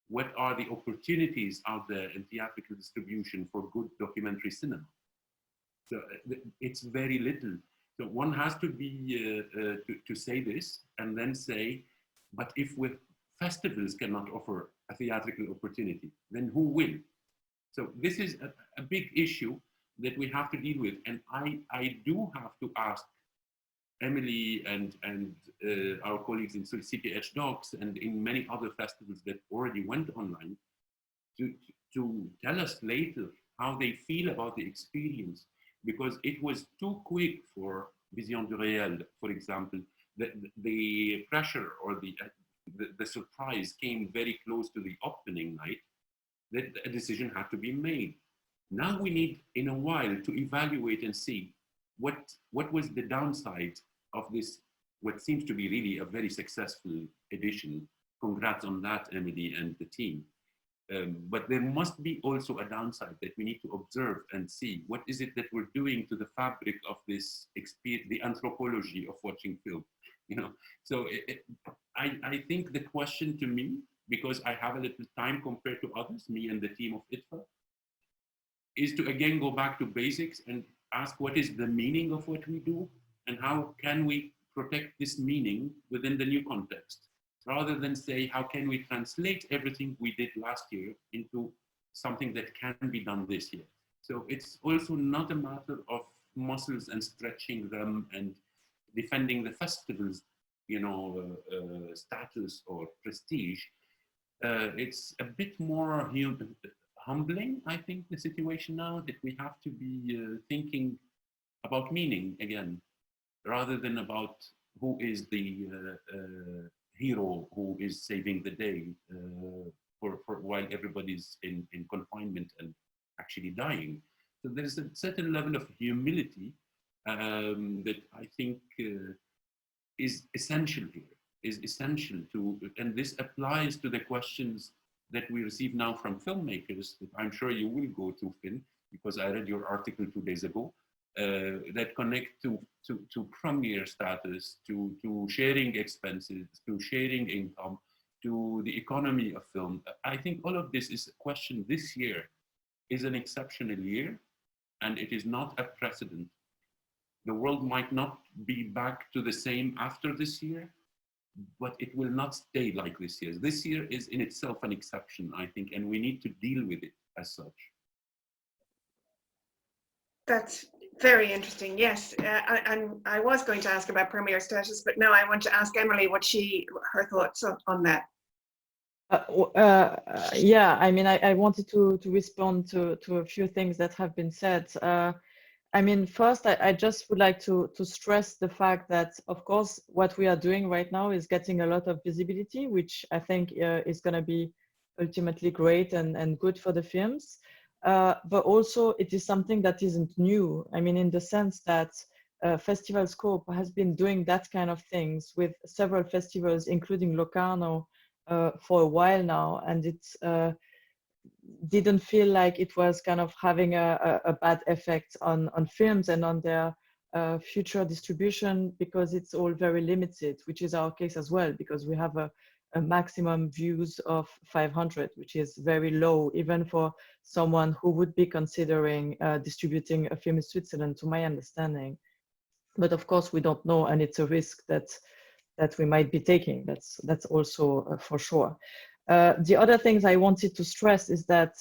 what are the opportunities out there in theatrical distribution for good documentary cinema. So it's very little. So one has to be to say this and then say, but if festivals cannot offer a theatrical opportunity, then who will? So this is a big issue that we have to deal with. And I do have to ask Emilie and our colleagues in CPH Docs and in many other festivals that already went online to tell us later how they feel about the experience, because it was too quick for Vision du Réel, for example. The pressure or the surprise came very close to the opening night, that a decision had to be made. Now we need, in a while, to evaluate and see what was the downside of this, what seems to be really a very successful edition. Congrats on that, Emilie and the team. But there must be also a downside that we need to observe and see what is it that we're doing to the fabric of this experience, the anthropology of watching film. So I think the question to me, because I have a little time compared to others, me and the team of IDFA, is to again go back to basics and ask what is the meaning of what we do and how can we protect this meaning within the new context, rather than say how can we translate everything we did last year into something that can be done this year. So it's also not a matter of muscles and stretching them and defending the festival's, status or prestige, it's a bit more humbling, I think, the situation now, that we have to be thinking about meaning again, rather than about who is the hero who is saving the day for while everybody's in confinement and actually dying. So there's a certain level of humility that I think is essential here, is essential to, and this applies to the questions that we receive now from filmmakers that I'm sure you will go to, Finn, because I read your article 2 days ago, that connect to premiere status, to sharing expenses, to sharing income, to the economy of film. I think all of this is a question. This year is an exceptional year, and it is not a precedent. The world might not be back to the same after this year, but it will not stay like this year. This year is in itself an exception, I think, and we need to deal with it as such. That's very interesting. Yes, and I was going to ask about premiere status, but now I want to ask Emilie what her thoughts on that. Yeah, I mean, I wanted to respond to a few things that have been said. I mean, first, I just would like to stress the fact that, of course, what we are doing right now is getting a lot of visibility, which I think is going to be ultimately great and good for the films. But also, it is something that isn't new. I mean, in the sense that Festival Scope has been doing that kind of things with several festivals, including Locarno, for a while now, and it's didn't feel like it was kind of having a bad effect on films and on their future distribution, because it's all very limited, which is our case as well, because we have a maximum views of 500, which is very low, even for someone who would be considering distributing a film in Switzerland, to my understanding. But of course, we don't know, and it's a risk that we might be taking. That's also for sure. The other things I wanted to stress is that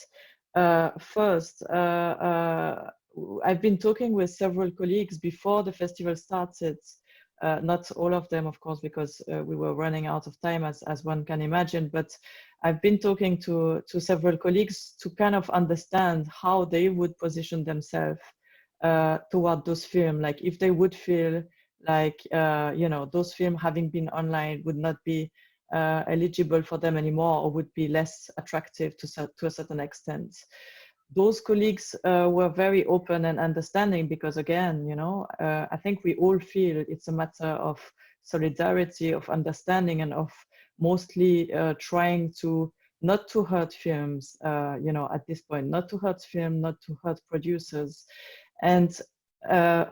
first, I've been talking with several colleagues before the festival started, not all of them, of course, because we were running out of time, as one can imagine, but I've been talking to several colleagues to kind of understand how they would position themselves toward those films, like if they would feel like, those films having been online would not be eligible for them anymore, or would be less attractive to a certain extent. Those colleagues were very open and understanding, because again, I think we all feel it's a matter of solidarity, of understanding, and of mostly trying to not to hurt films, at this point, not to hurt film, not to hurt producers. And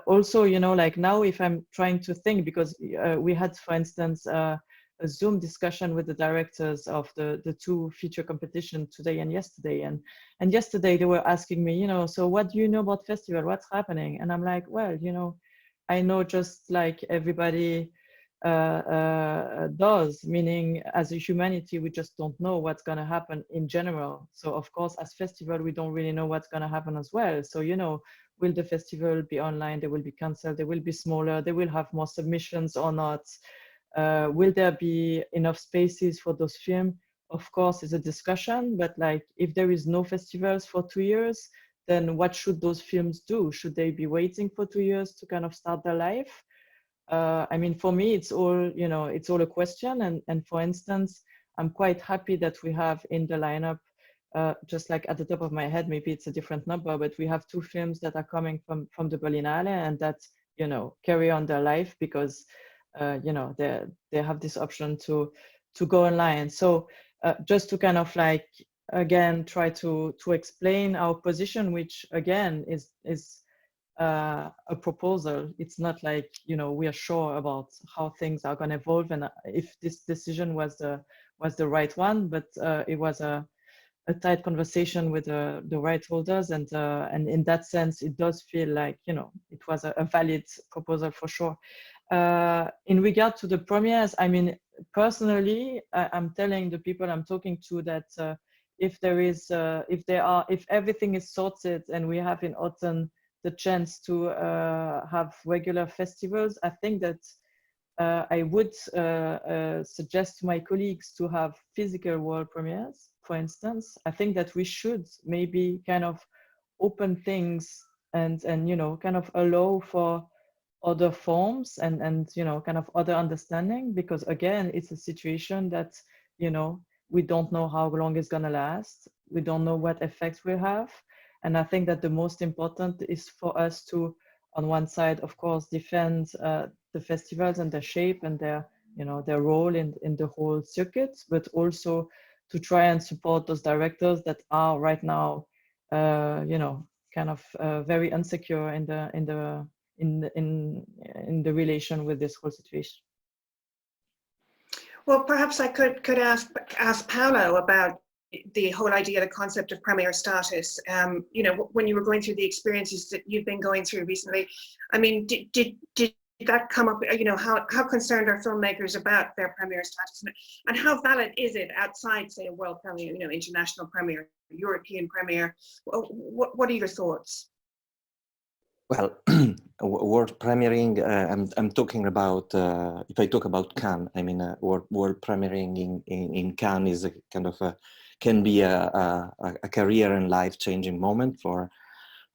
also, like now, if I'm trying to think, because we had, for instance, a Zoom discussion with the directors of the two feature competition today and yesterday, and yesterday they were asking me, so what do you know about festival, what's happening? And I'm like, well, I know just like everybody does, meaning as a humanity, we just don't know what's going to happen in general. So of course, as festival, we don't really know what's going to happen as well. So, will the festival be online? They will be canceled, they will be smaller, they will have more submissions or not. Will there be enough spaces for those films? Of course, it's a discussion, but like if there is no festivals for 2 years, then what should those films do? Should they be waiting for 2 years to kind of start their life? I mean, for me, it's all, it's all a question. And for instance, I'm quite happy that we have in the lineup, just like at the top of my head, maybe it's a different number, but we have 2 films that are coming from the Berlinale, and that, carry on their life because they have this option to go online. So just to kind of like, again, try to explain our position, which again is a proposal. It's not like, we are sure about how things are going to evolve and if this decision was the right one, but it was a tight conversation with the right holders, and in that sense, it does feel like, it was a valid proposal for sure. In regard to the premieres, I mean, personally, I'm telling the people I'm talking to that if everything is sorted and we have in autumn the chance to have regular festivals, I think that I would suggest to my colleagues to have physical world premieres, for instance. I think that we should maybe kind of open things and you know, kind of allow for other forms and you know, kind of other understanding, because again, it's a situation that, you know, we don't know how long it's gonna last. We don't know what effects we have. And I think that the most important is for us to, on one side, of course, defend the festivals and their shape and their, you know, their role in the whole circuit, but also to try and support those directors that are right now, you know, kind of very insecure in the relation with this whole situation. Well, perhaps I could ask Paolo about the whole idea, the concept of premiere status. You know, when you were going through the experiences that you've been going through recently, I mean, did that come up? You know, how concerned are filmmakers about their premiere status, and how valid is it outside, say, a world premiere, you know, international premiere, European premiere? What are your thoughts? Well, world premiering, I'm talking about, if I talk about Cannes, I mean, world premiering in Cannes is a kind of can be a career and life-changing moment for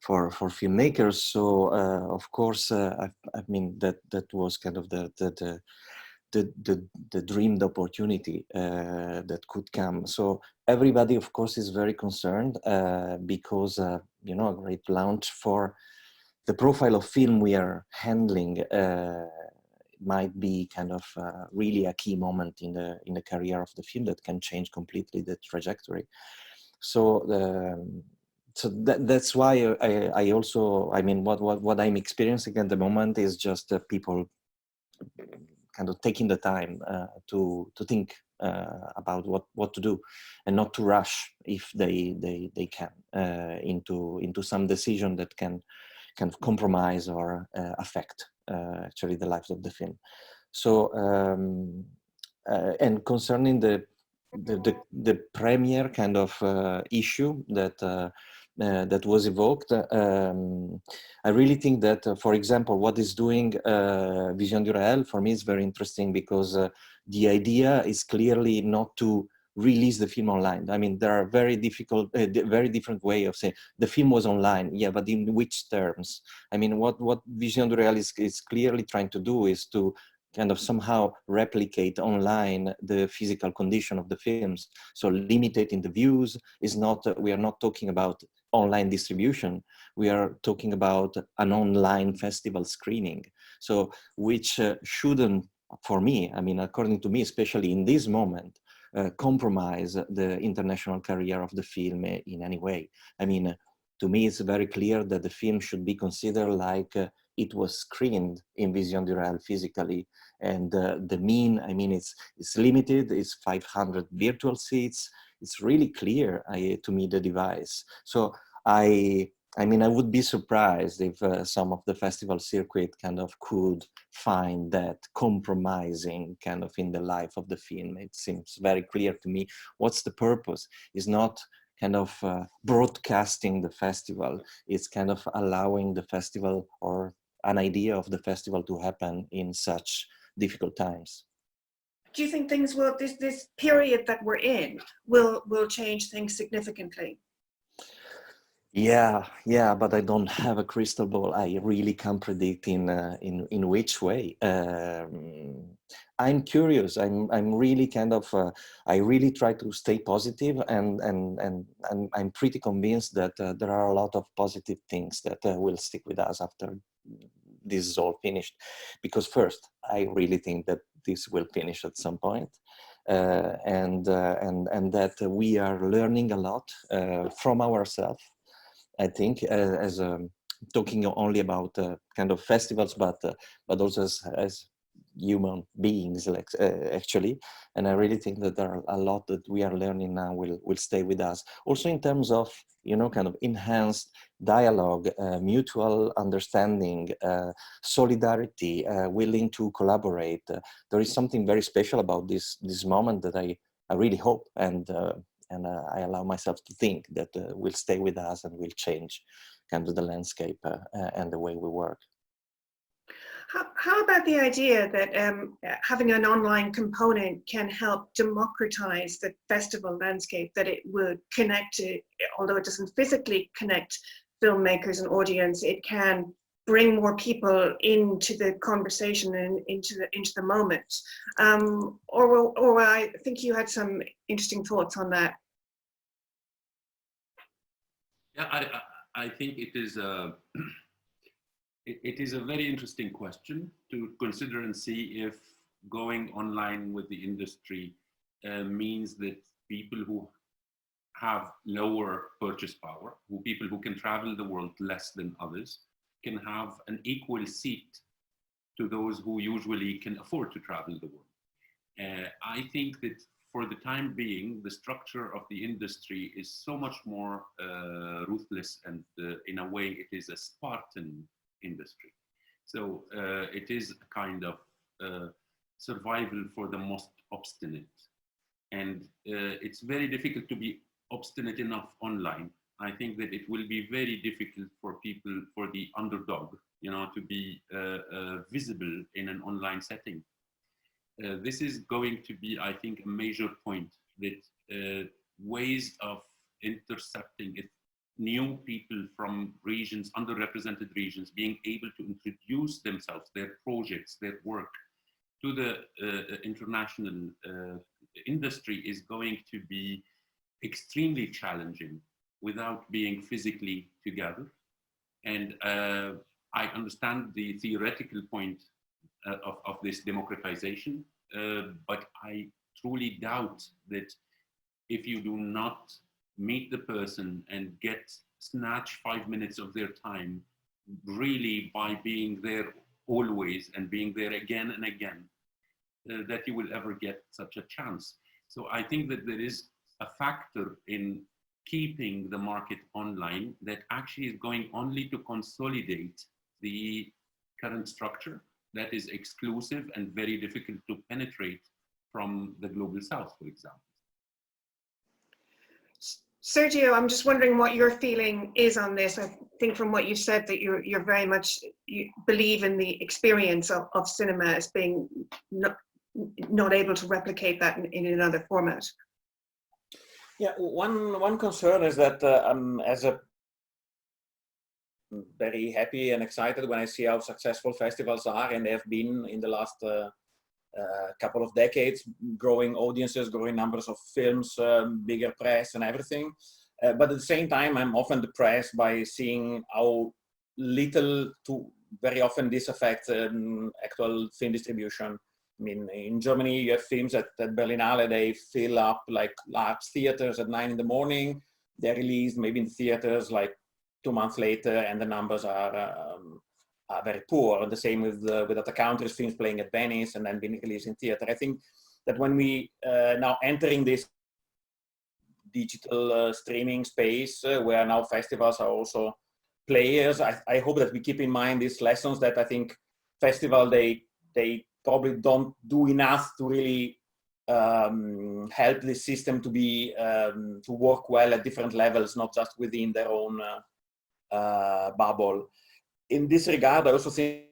filmmakers. So of course, I mean, that was kind of the dreamed opportunity that could come. So everybody, of course, is very concerned because you know, a great launch for the profile of film we are handling might be kind of really a key moment in the career of the film that can change completely the trajectory. So that's why I also, I mean, what I'm experiencing at the moment is just people kind of taking the time to think about what to do and not to rush if they can into some decision that can kind of compromise or affect actually the lives of the film. So and concerning the premiere kind of issue that that was evoked, I really think that, for example, what is doing Vision du Réel for me is very interesting, because the idea is clearly not to release the film online. I mean, there are very different way of saying the film was online. Yeah, but in which terms? I mean, what Vision du Réel is clearly trying to do is to kind of somehow replicate online the physical condition of the films. So limiting the views is not, we are not talking about online distribution. We are talking about an online festival screening. So which shouldn't, for me, I mean, according to me, especially in this moment, compromise the international career of the film in any way. I mean, to me, it's very clear that the film should be considered like it was screened in Vision du Réel physically. And the mean, I mean, it's limited, it's 500 virtual seats. It's really clear to me, the device. So I mean, I would be surprised if some of the festival circuit kind of could find that compromising kind of in the life of the film. It seems very clear to me what's the purpose. Is not kind of broadcasting the festival. It's kind of allowing the festival or an idea of the festival to happen in such difficult times. Do you think things will, this period that we're in, will change things significantly? Yeah, but I don't have a crystal ball. I really can't predict in which way. I'm curious. I'm really kind of. I really try to stay positive, and I'm pretty convinced that there are a lot of positive things that will stick with us after this is all finished. Because first, I really think that this will finish at some point. And that we are learning a lot from ourselves. I think as talking only about kind of festivals, but also as human beings, like, actually. And I really think that there are a lot that we are learning now will stay with us. Also in terms of, you know, kind of enhanced dialogue, mutual understanding, solidarity, willing to collaborate. There is something very special about this moment that I really hope and I allow myself to think that will stay with us and will change kind of the landscape and the way we work. How about the idea that having an online component can help democratize the festival landscape, that it would connect to, although it doesn't physically connect filmmakers and audience, it can bring more people into the conversation and into the moment. Or I think you had some interesting thoughts on that. Yeah, I think it is a it is a very interesting question to consider and see if going online with the industry means that people who have lower purchase power, people who can travel the world less than others, can have an equal seat to those who usually can afford to travel the world. I think that for the time being, the structure of the industry is so much more ruthless, and in a way it is a Spartan industry. So it is a kind of survival for the most obstinate. And it's very difficult to be obstinate enough online. I think that it will be very difficult for people, for the underdog, you know, to be visible in an online setting. This is going to be, I think, a major point, that ways of intercepting it, new people from regions, underrepresented regions, being able to introduce themselves, their projects, their work to the international industry is going to be extremely challenging without being physically together. And I understand the theoretical point of this democratization, but I truly doubt that if you do not meet the person and snatch 5 minutes of their time, really by being there always and being there again and again, that you will ever get such a chance. So I think that there is a factor in keeping the market online that actually is going only to consolidate the current structure that is exclusive and very difficult to penetrate from the global south, for example. Sergio, I'm just wondering what your feeling is on this. I think from what you said that you're very much, you believe in the experience of cinema as being not able to replicate that in another format. Yeah, one concern is that as a very happy and excited when I see how successful festivals are, and they have been in the last couple of decades, growing audiences, growing numbers of films, bigger press and everything. But at the same time, I'm often depressed by seeing how little to very often this affects actual film distribution. I mean, in Germany, you have films at Berlinale, they fill up like large theaters at 9 in the morning. They're released maybe in theaters like 2 months later, and the numbers are very poor. The same with other countries, films playing at Venice and then being released in theater. I think that when we now entering this digital streaming space, where now festivals are also players, I hope that we keep in mind these lessons that I think festival, they probably don't do enough to really help the system to be to work well at different levels, not just within their own bubble. In this regard, I also think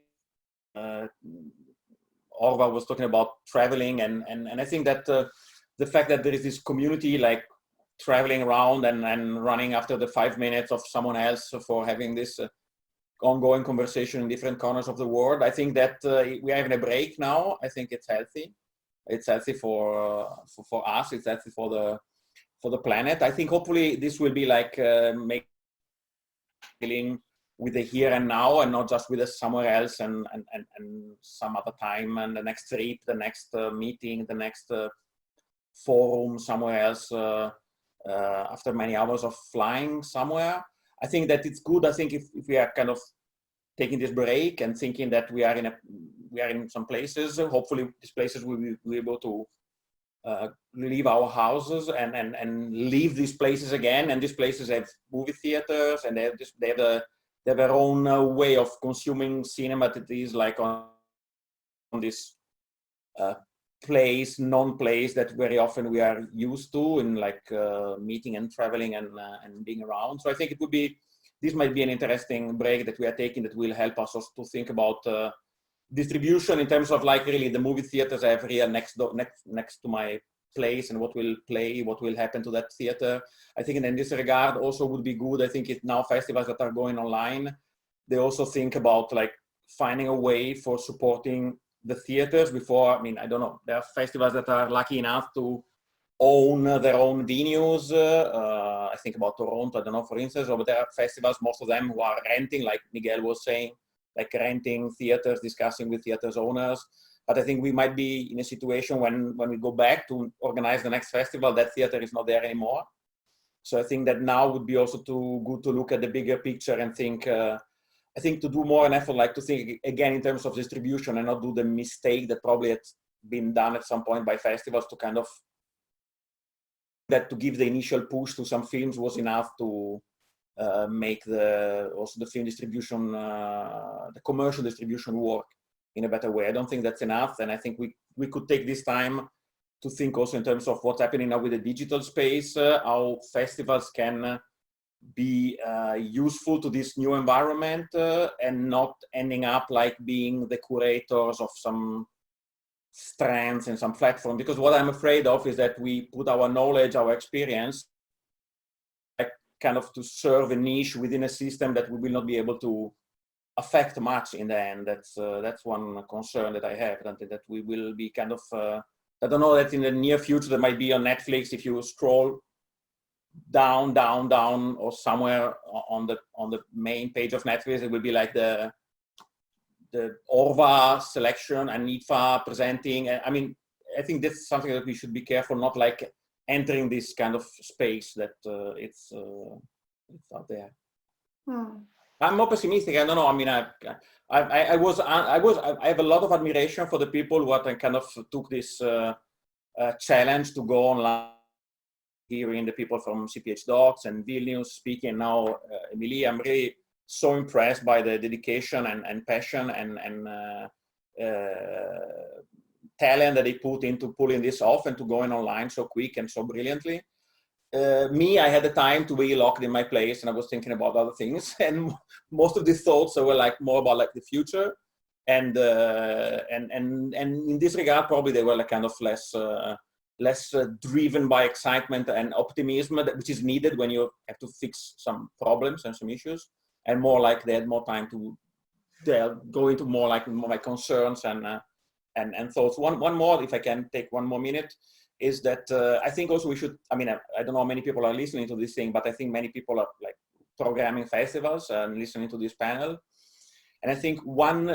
Orwa was talking about traveling, and I think that the fact that there is this community like traveling around and running after the 5 minutes of someone else for having this ongoing conversation in different corners of the world, I think that we are having a break now. I think it's healthy. It's healthy for us. It's healthy for the planet. I think hopefully this will be like dealing with the here and now, and not just with the somewhere else and some other time, and the next trip, the next meeting, the next forum somewhere else after many hours of flying somewhere. I think that it's good. I think if we are kind of taking this break and thinking that we are in some places, hopefully these places will be able to leave our houses and leave these places again. And these places have movie theaters, and they have their own way of consuming cinema that is like on this place, non-place that very often we are used to in like meeting and traveling and being around. So I think it would be this might be an interesting break that we are taking that will help us also to think about distribution in terms of like really the movie theaters I have here next to my place, and what will play, what will happen to that theater. I think in this regard also would be good. I think it now festivals that are going online, they also think about like finding a way for supporting the theaters before. I mean, I don't know, there are festivals that are lucky enough to own their own venues. I think about Toronto, I don't know, for instance, or there are festivals, most of them who are renting, like Miguel was saying, like renting theaters, discussing with theaters owners. But I think we might be in a situation when we go back to organize the next festival, that theater is not there anymore. So I think that now would be also good to look at the bigger picture and think, I think to do more an effort, like to think again in terms of distribution and not do the mistake that probably had been done at some point by festivals to kind of, that to give the initial push to some films was enough to make also the film distribution, the commercial distribution work in a better way. I don't think that's enough. And I think we could take this time to think also in terms of what's happening now with the digital space, how festivals can be useful to this new environment and not ending up like being the curators of some strands and some platform. Because what I'm afraid of is that we put our knowledge, our experience, like kind of to serve a niche within a system that we will not be able to affect much in the end. That's one concern that I have, that we will be kind of, I don't know, that in the near future there might be on Netflix, if you scroll down or somewhere on the main page of Netflix, it will be like the Orwa selection and IDFA presenting. I mean, I think that's something that we should be careful, not like entering this kind of space that it's out there. I'm more pessimistic. I don't know. I mean, I have a lot of admiration for the people who kind of took this challenge to go online. Hearing the people from CPH Docs and Vilnius speaking now, Emilie, I'm really so impressed by the dedication and passion and talent that they put into pulling this off and to going online so quick and so brilliantly. Me, I had the time to be locked in my place and I was thinking about other things, and most of these thoughts were like more about like the future, and in this regard probably they were like kind of less driven by excitement and optimism, which is needed when you have to fix some problems and some issues, and more like they had more time to go into more like my concerns and thoughts. One more, if I can take one more minute, is that I think also we should, I mean, I don't know how many people are listening to this thing, but I think many people are like programming festivals and listening to this panel. And I think one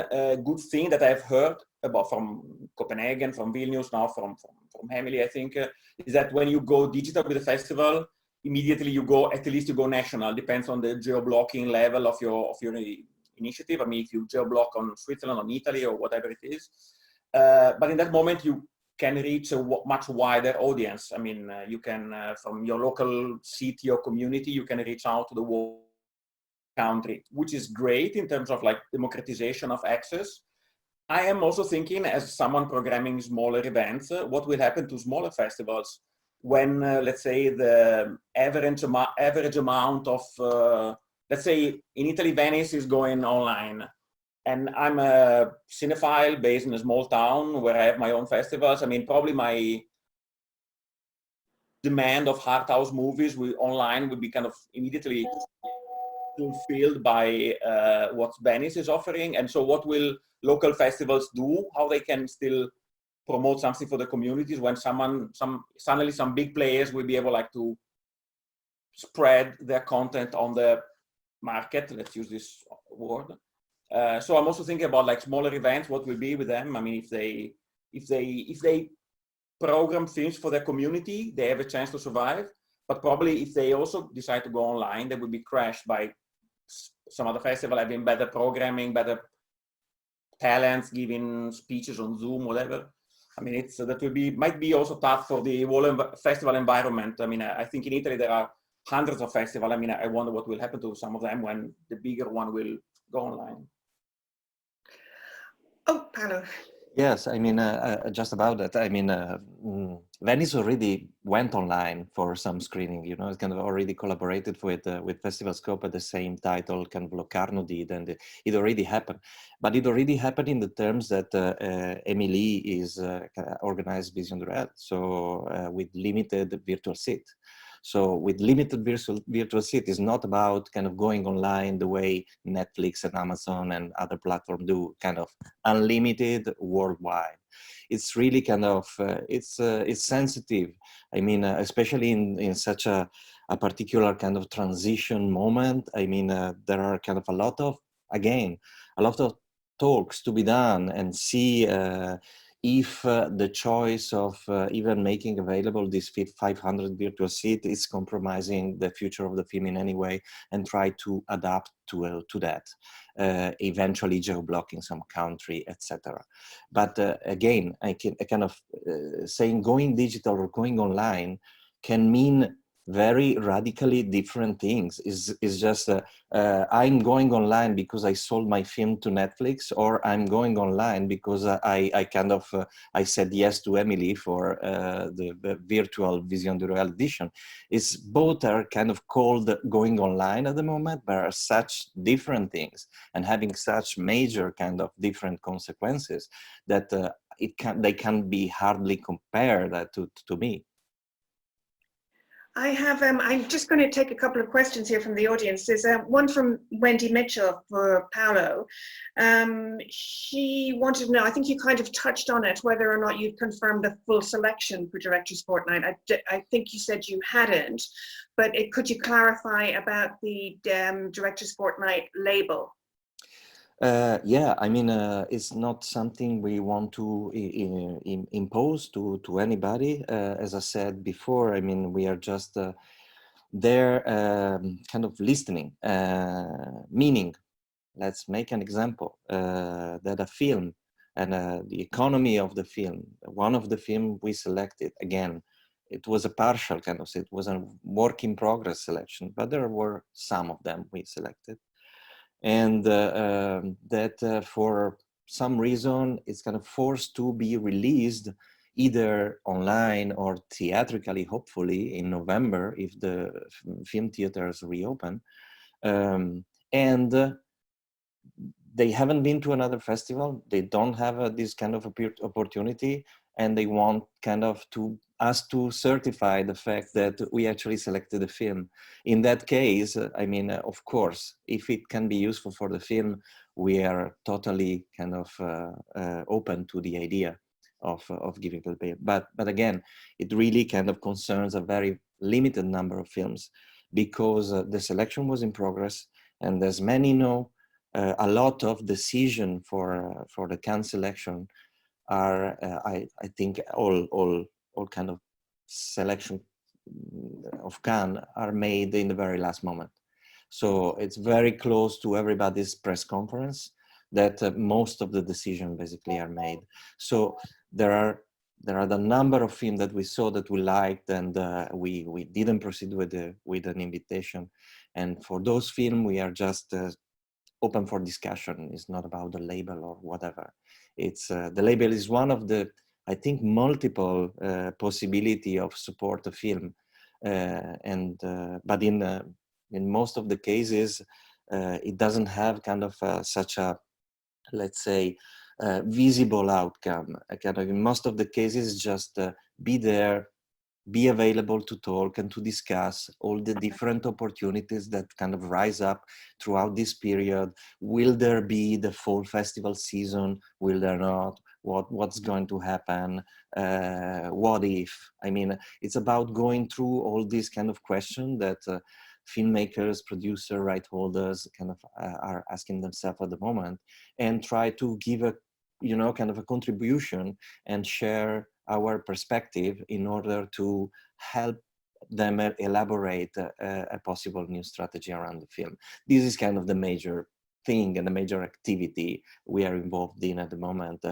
good thing that I've heard about from Copenhagen, from Vilnius, now from Emilie, I think, is that when you go digital with a festival, immediately you go, at least you go national, depends on the geo-blocking level of your initiative. I mean, if you geo-block on Switzerland, on Italy, or whatever it is. But in that moment, you can reach a much wider audience. I mean, you can, from your local city or community, you can reach out to the whole country, which is great in terms of like democratization of access. I am also thinking, as someone programming smaller events, what will happen to smaller festivals when, let's say, the average amount of, let's say, in Italy, Venice is going online. And I'm a cinephile based in a small town where I have my own festivals. I mean, probably my demand of art house movies online would be kind of immediately fulfilled by what Venice is offering. And so what will local festivals do? How they can still promote something for the communities when suddenly some big players will be able like to spread their content on the market, let's use this word. So I'm also thinking about like smaller events, what will be with them. I mean, if they program films for their community, they have a chance to survive. But probably if they also decide to go online, they will be crashed by some other festival having better programming, better talents, giving speeches on Zoom, whatever. I mean, that might be also tough for the whole festival environment. I mean, I think in Italy there are hundreds of festivals. I mean, I wonder what will happen to some of them when the bigger one will go online. Oh, Paolo. Yes, I mean, just about that. I mean, Venice already went online for some screening. You know, it kind of already collaborated with Festival Scope at the same title, kind of Locarno did, and it already happened. But it already happened in the terms that Emilie is organized VdR2020, so with limited virtual seat. So with limited virtual seat is not about kind of going online the way Netflix and Amazon and other platforms do, kind of unlimited worldwide. It's really kind of, it's sensitive. I mean, especially in such a particular kind of transition moment. I mean, there are kind of a lot of talks to be done and see if the choice of even making available this 500 virtual seat is compromising the future of the film in any way, and try to adapt to that, eventually geo-blocking some country, etc. But again, I kind of saying going digital or going online can mean very radically different things. Is just I'm going online because I sold my film to Netflix, or I'm going online because I kind of I said yes to Emilie for the virtual VdR2020 edition. It's both are kind of called going online at the moment, but are such different things and having such major kind of different consequences that they can be hardly compared to me. I have, I'm just going to take a couple of questions here from the audience. There's one from Wendy Mitchell for Paolo. She wanted to know, I think you kind of touched on it, whether or not you've confirmed the full selection for Director's Fortnight. I think you said you hadn't, but could you clarify about the Director's Fortnight label? Yeah, I mean, it's not something we want to impose to anybody. As I said before, I mean, we are just there kind of listening, meaning, let's make an example, that a film and the economy of the film, one of the film we selected, again, it was a partial kind of, it was a work in progress selection, but there were some of them we selected. And that for some reason it's kind of forced to be released either online or theatrically, hopefully in November if the film theaters reopen. And they haven't been to another festival, they don't have this kind of opportunity, and they want kind of us to certify the fact that we actually selected the film. In that case, I mean, of course, if it can be useful for the film, we are totally kind of open to the idea of giving the pay. But again, it really kind of concerns a very limited number of films, because the selection was in progress, and as many know, a lot of decision for the cancellation are, I think, all kind of selection of Cannes are made in the very last moment. So it's very close to everybody's press conference that most of the decisions basically are made. So there are the number of films that we saw that we liked, and we didn't proceed with an invitation. And for those films, we are just open for discussion. It's not about the label or whatever. It's the label is one of the, I think, multiple possibility of support a film, but in most of the cases, it doesn't have kind of such a, let's say, visible outcome. Kind of in most of the cases, just be there, be available to talk and to discuss all the different opportunities that kind of rise up throughout this period. Will there be the fall festival season? Will there not? What's going to happen? What if? I mean, it's about going through all these kind of questions that filmmakers, producer, right holders kind of are asking themselves at the moment, and try to give a, you know, kind of a contribution and share our perspective in order to help them elaborate a possible new strategy around the film. This is kind of the major thing and the major activity we are involved in at the moment,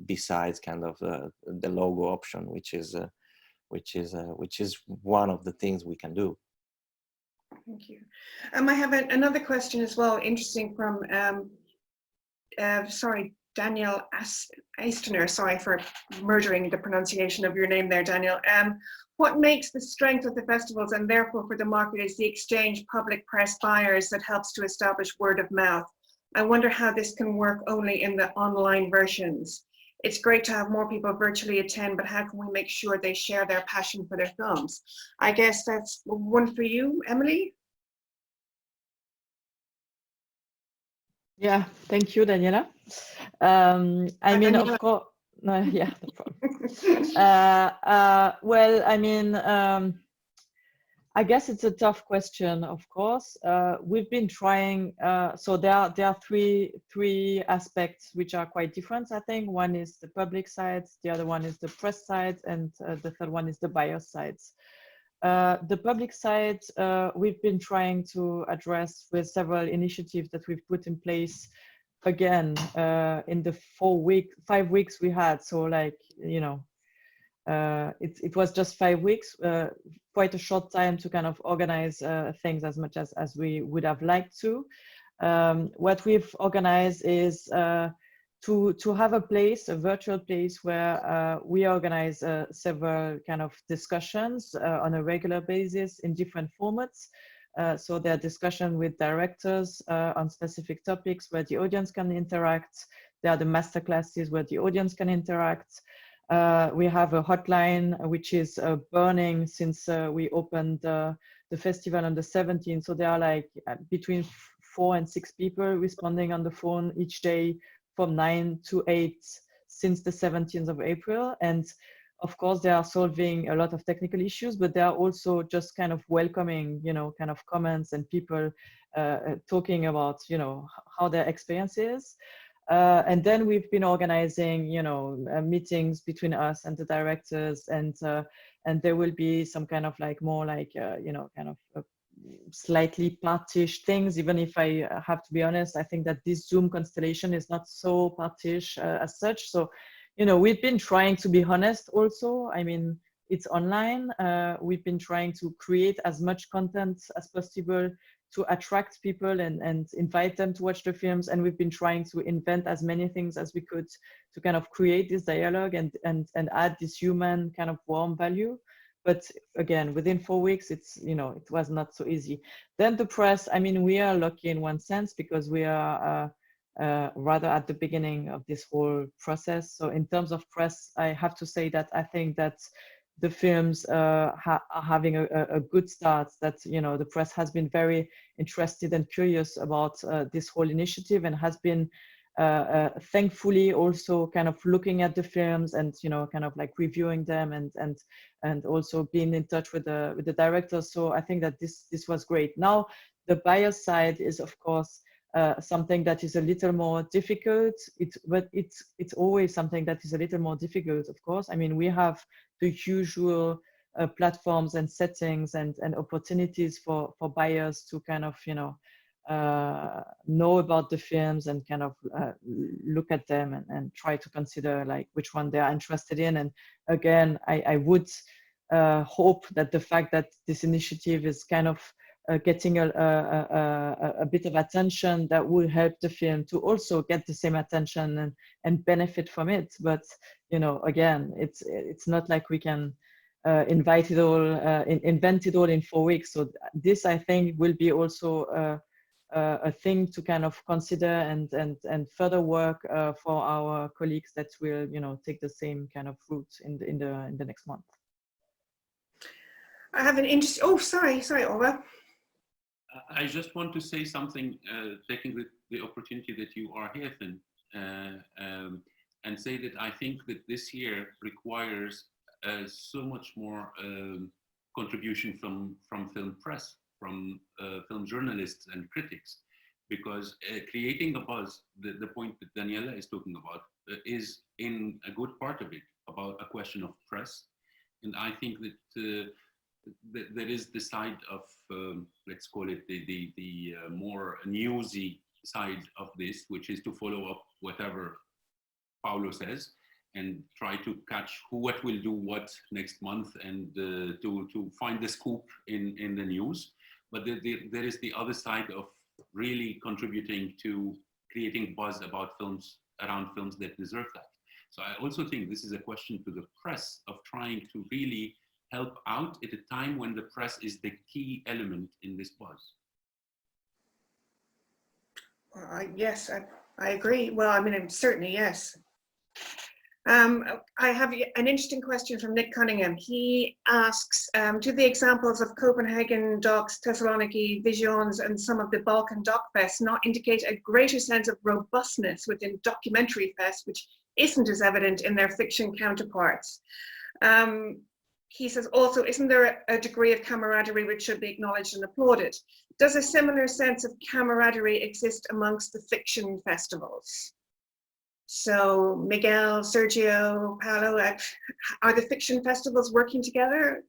besides kind of the logo option, which is one of the things we can do. Thank you. I have another question as well, interesting from, sorry, Daniel Eistener, sorry for murdering the pronunciation of your name there, Daniel. What makes the strength of the festivals and therefore for the market is the exchange public press buyers that helps to establish word of mouth. I wonder how this can work only in the online versions. It's great to have more people virtually attend, but how can we make sure they share their passion for their films? I guess that's one for you, Emilie. Yeah, thank you, Daniela. I mean, Daniela. of course, no, yeah, no problem. Well, I mean, I guess it's a tough question, of course. We've been trying, so there are three aspects which are quite different, I think. One is the public side, the other one is the press side, and the third one is the buyer sides. The public side, we've been trying to address with several initiatives that we've put in place, again, in the 5 weeks we had. So like, you know, it was just 5 weeks, quite a short time to kind of organize things as much as we would have liked to. What we've organized is to have a place, a virtual place where we organize several kind of discussions on a regular basis in different formats. So there are discussions with directors on specific topics where the audience can interact. There are the masterclasses where the audience can interact. We have a hotline which is burning since we opened the festival on the 17th. So there are like between 4 and 6 people responding on the phone each day from 9 to 8 since the 17th of April. And of course, they are solving a lot of technical issues, but they are also just kind of welcoming, you know, kind of comments and people talking about, you know, how their experience is. And then we've been organizing, you know, meetings between us and the directors, and there will be some kind of like more like, you know, kind of slightly partish things. Even if I have to be honest, I think that this Zoom constellation is not so partish as such. So, you know, we've been trying to be honest also. I mean, it's online. We've been trying to create as much content as possible to attract people and invite them to watch the films. And we've been trying to invent as many things as we could to kind of create this dialogue and add this human kind of warm value. But again, within 4 weeks, it's, you know, it was not so easy. Then the press, I mean, we are lucky in one sense because we are rather at the beginning of this whole process. So in terms of press, I have to say that I think that the films are having a good start, that, you know, the press has been very interested and curious about this whole initiative and has been thankfully also kind of looking at the films and, you know, kind of like reviewing them and also being in touch with the directors. So I think that this was great. Now, the buyer side is, of course, something that is a little more difficult. But it's always something that is a little more difficult, of course. I mean, we have the usual platforms and settings and opportunities for buyers to kind of, you know about the films and kind of look at them and try to consider like which one they are interested in. And again, I would hope that the fact that this initiative is kind of getting a bit of attention, that will help the film to also get the same attention and benefit from it. But, you know, again, it's not like we can invent it all in 4 weeks. So this, I think, will be also a thing to kind of consider and further work for our colleagues that will, you know, take the same kind of route in the next month. I have an interest. Oh, sorry, Orwa. I just want to say something, taking the opportunity that you are here, Fant, and say that I think that this year requires so much more contribution from film press, from film journalists and critics, because creating a buzz, the point that Daniela is talking about, is in a good part of it about a question of press. And I think that there is the side of, let's call it the more newsy side of this, which is to follow up whatever Paolo says and try to catch what will do what next month and to find the scoop in the news. But there is the other side of really contributing to creating buzz about films around films that deserve that. So I also think this is a question to the press of trying to really help out at a time when the press is the key element in this buzz. Yes, I agree. Well, I mean, certainly, yes. I have an interesting question from Nick Cunningham. He asks, do the examples of Copenhagen Docs, Thessaloniki, Visions, and some of the Balkan Doc Fests not indicate a greater sense of robustness within documentary fests, which isn't as evident in their fiction counterparts? He says also, isn't there a degree of camaraderie which should be acknowledged and applauded? Does a similar sense of camaraderie exist amongst the fiction festivals? So Miguel, Sergio, Paolo, are the fiction festivals working together?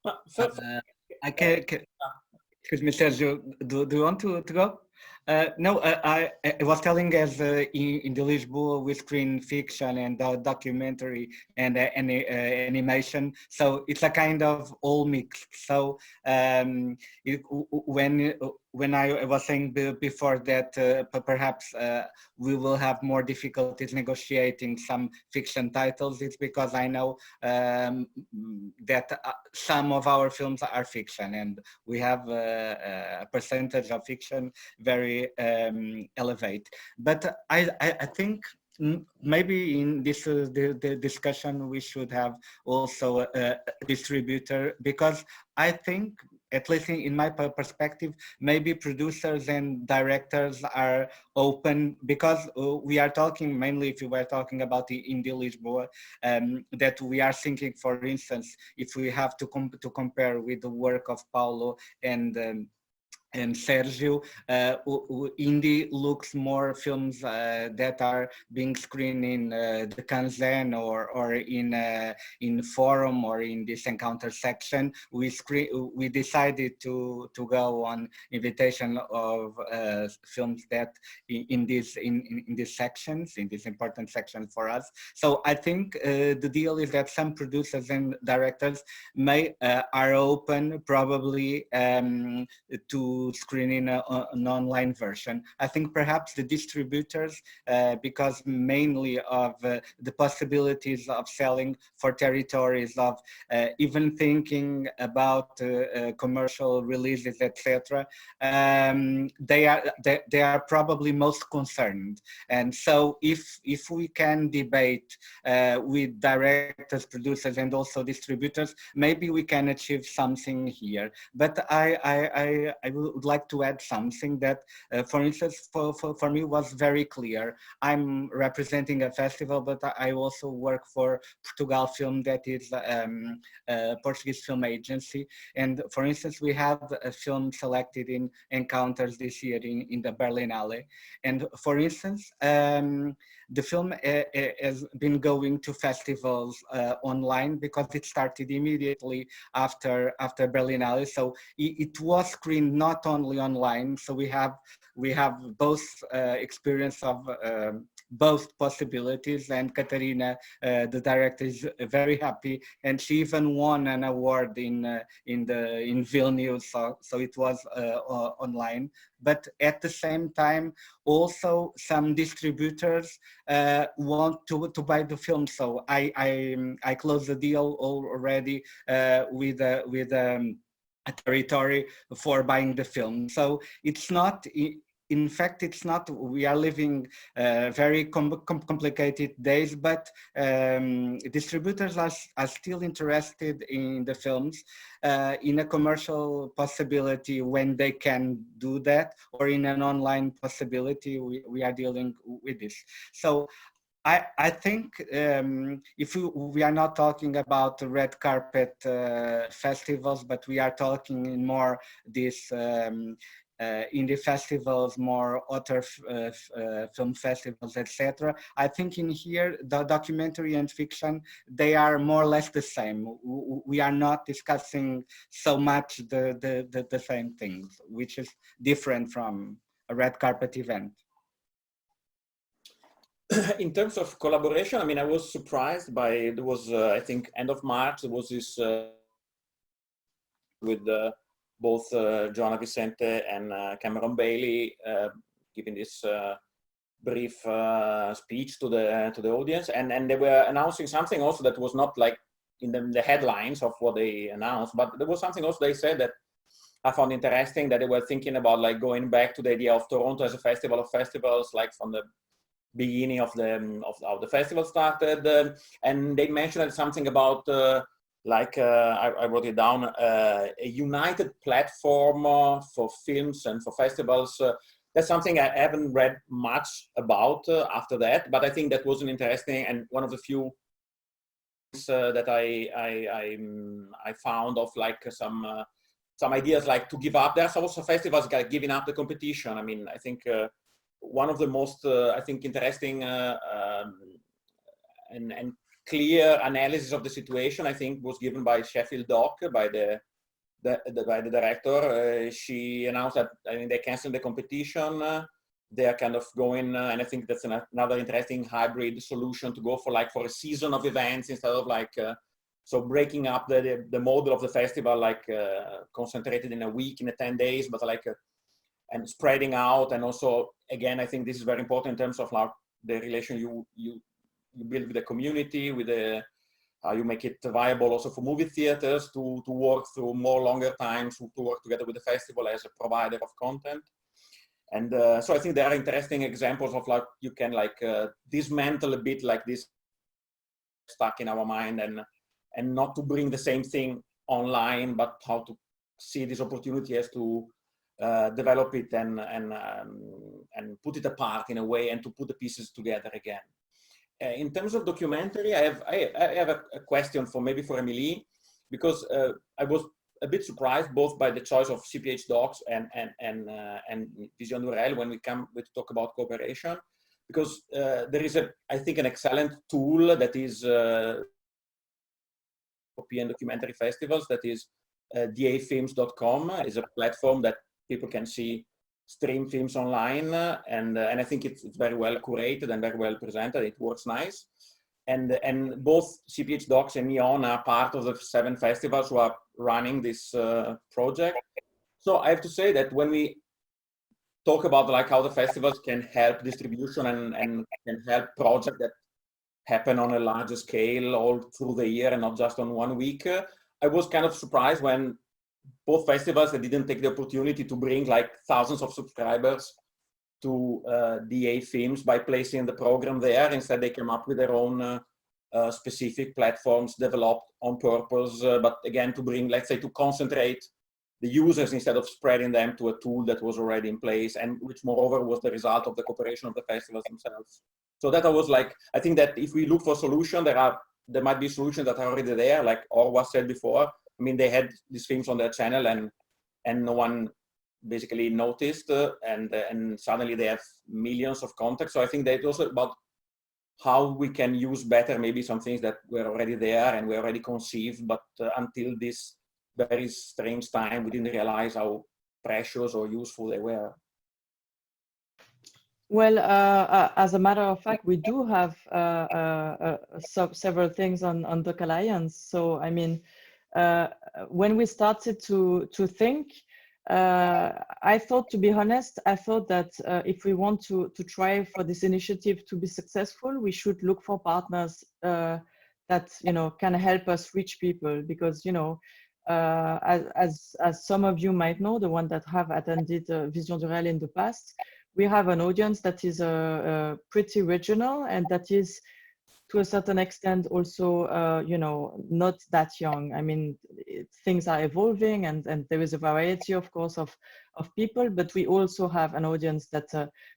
I can, excuse me, Sergio, do you want to go? No, I was telling as in the Lisboa we screen fiction and documentary and animation, so it's a kind of all mix. So when I was saying before that perhaps we will have more difficulties negotiating some fiction titles, it's because I know that some of our films are fiction and we have a percentage of fiction very elevate. But I think maybe in this the discussion we should have also a distributor, because I think, at least in my perspective, maybe producers and directors are open, because we are talking mainly, if we were talking about the IndieLisboa, that we are thinking, for instance, if we have to compare with the work of Paolo and Sergio, Indie looks more films that are being screened in the Cannes or in Forum or in this encounter section. We decided to go on invitation of films that in these sections, in this important section for us. So I think the deal is that some producers and directors are open probably to screening an online version. I think perhaps the distributors, because mainly of the possibilities of selling for territories, of even thinking about commercial releases, etc., they are probably most concerned. And so if we can debate with directors, producers, and also distributors, maybe we can achieve something here. But I would like to add something that, for instance, for me was very clear. I'm representing a festival, but I also work for Portugal Film, that is a Portuguese film agency. And for instance, we had a film selected in Encounters this year in the Berlinale. And for instance, the film has been going to festivals online, because it started immediately after Berlinale. So it was screened not only online. So we have both experience of both possibilities, and Katarina, the director, is very happy, and she even won an award in Vilnius. So it was online. But at the same time, also some distributors want to buy the film. So I closed the deal already with a territory for buying the film. So it's not, in fact, it's not, we are living very complicated days, but distributors are still interested in the films, in a commercial possibility when they can do that, or in an online possibility. We are dealing with this. So I think if we are not talking about red carpet festivals, but we are talking in more this indie festivals, more author film festivals, etc. I think in here, the documentary and fiction, they are more or less the same. We are not discussing so much the same things, which is different from a red carpet event. In terms of collaboration, I mean, I was surprised by, there was, I think, end of March, there was this with both Joanna Vicente and Cameron Bailey, giving this brief speech to the audience, and they were announcing something also that was not like in the headlines of what they announced, but there was something also they said that I found interesting, that they were thinking about like going back to the idea of Toronto as a festival of festivals, like from the beginning of the festival started, and they mentioned something about I wrote it down, a united platform for films and for festivals. That's something I haven't read much about after that, but I think that was an interesting and one of the few that I found of like some ideas like to give up. There's also festivals like giving up the competition. I mean, I think one of the most I think interesting and clear analysis of the situation, I think, was given by Sheffield Doc, by the director. She announced that, I mean, they canceled the competition. They are kind of going, and I think that's another interesting hybrid solution to go for, like for a season of events instead of like, so breaking up the model of the festival, like concentrated in a week, in 10 days, but like, and spreading out. And also, again, I think this is very important in terms of like the relation you build with the community, with the, how you make it viable also for movie theaters to work through more longer times, to work together with the festival as a provider of content. And so I think there are interesting examples of like, you can like dismantle a bit like this stuck in our mind, and not to bring the same thing online, but how to see this opportunity as to develop it and put it apart in a way, and to put the pieces together again. In terms of documentary, I have a question for maybe for Emilie, because I was a bit surprised both by the choice of CPH docs and Vision Réel when we talk about cooperation, because there is I think an excellent tool that is European documentary festivals, that is dafilms.com, is a platform that people can stream films online, and I think it's very well curated and very well presented. It works nice, and both CPH Docs and Neon are part of the 7 festivals who are running this project. So I have to say that when we talk about like how the festivals can help distribution and can help projects that happen on a larger scale all through the year and not just on one week, I was kind of surprised when both festivals that didn't take the opportunity to bring like thousands of subscribers to DA Films by placing the program there. Instead, they came up with their own specific platforms developed on purpose, but again, to bring, let's say, to concentrate the users instead of spreading them to a tool that was already in place, and which moreover was the result of the cooperation of the festivals themselves. So that I was like, I think that if we look for solutions, there might be solutions that are already there, like Orwa said before. I mean, they had these films on their channel and no one basically noticed, and suddenly they have millions of contacts. So I think that it's also about how we can use better maybe some things that were already there and were already conceived, but until this very strange time, we didn't realize how precious or useful they were. Well, as a matter of fact, we do have several things on Doc Alliance. So, I mean, when we started to think, I thought, to be honest, I thought that if we want to try for this initiative to be successful, we should look for partners that, you know, can help us reach people, because, you know, as some of you might know, the one that have attended Vision Réel in the past, we have an audience that is pretty regional, and that is, to a certain extent, also, you know, not that young. I mean, things are evolving, and there is a variety, of course, of people, but we also have an audience that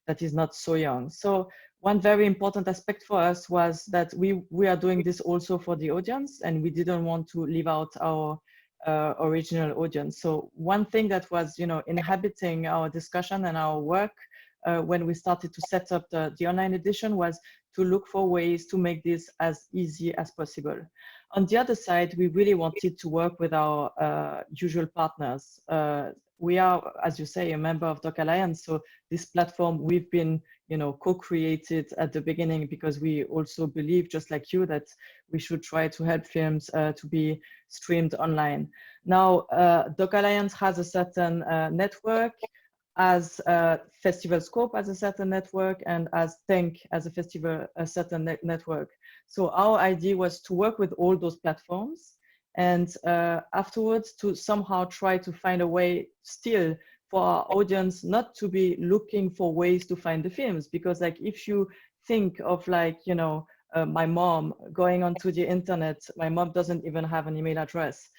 that is not so young. So one very important aspect for us was that we are doing this also for the audience, and we didn't want to leave out our original audience. So one thing that was, you know, inhabiting our discussion and our work when we started to set up the online edition was to look for ways to make this as easy as possible. On the other side, we really wanted to work with our usual partners. We are, as you say, a member of Doc Alliance, so this platform we've been, you know, co-created at the beginning, because we also believe, just like you, that we should try to help films to be streamed online. Now, Doc Alliance has a certain network. as Festival Scope as a certain network, and as Think as a certain network. So our idea was to work with all those platforms, and afterwards to somehow try to find a way still for our audience not to be looking for ways to find the films, because like if you think of like, you know, my mom going onto the internet, my mom doesn't even have an email address.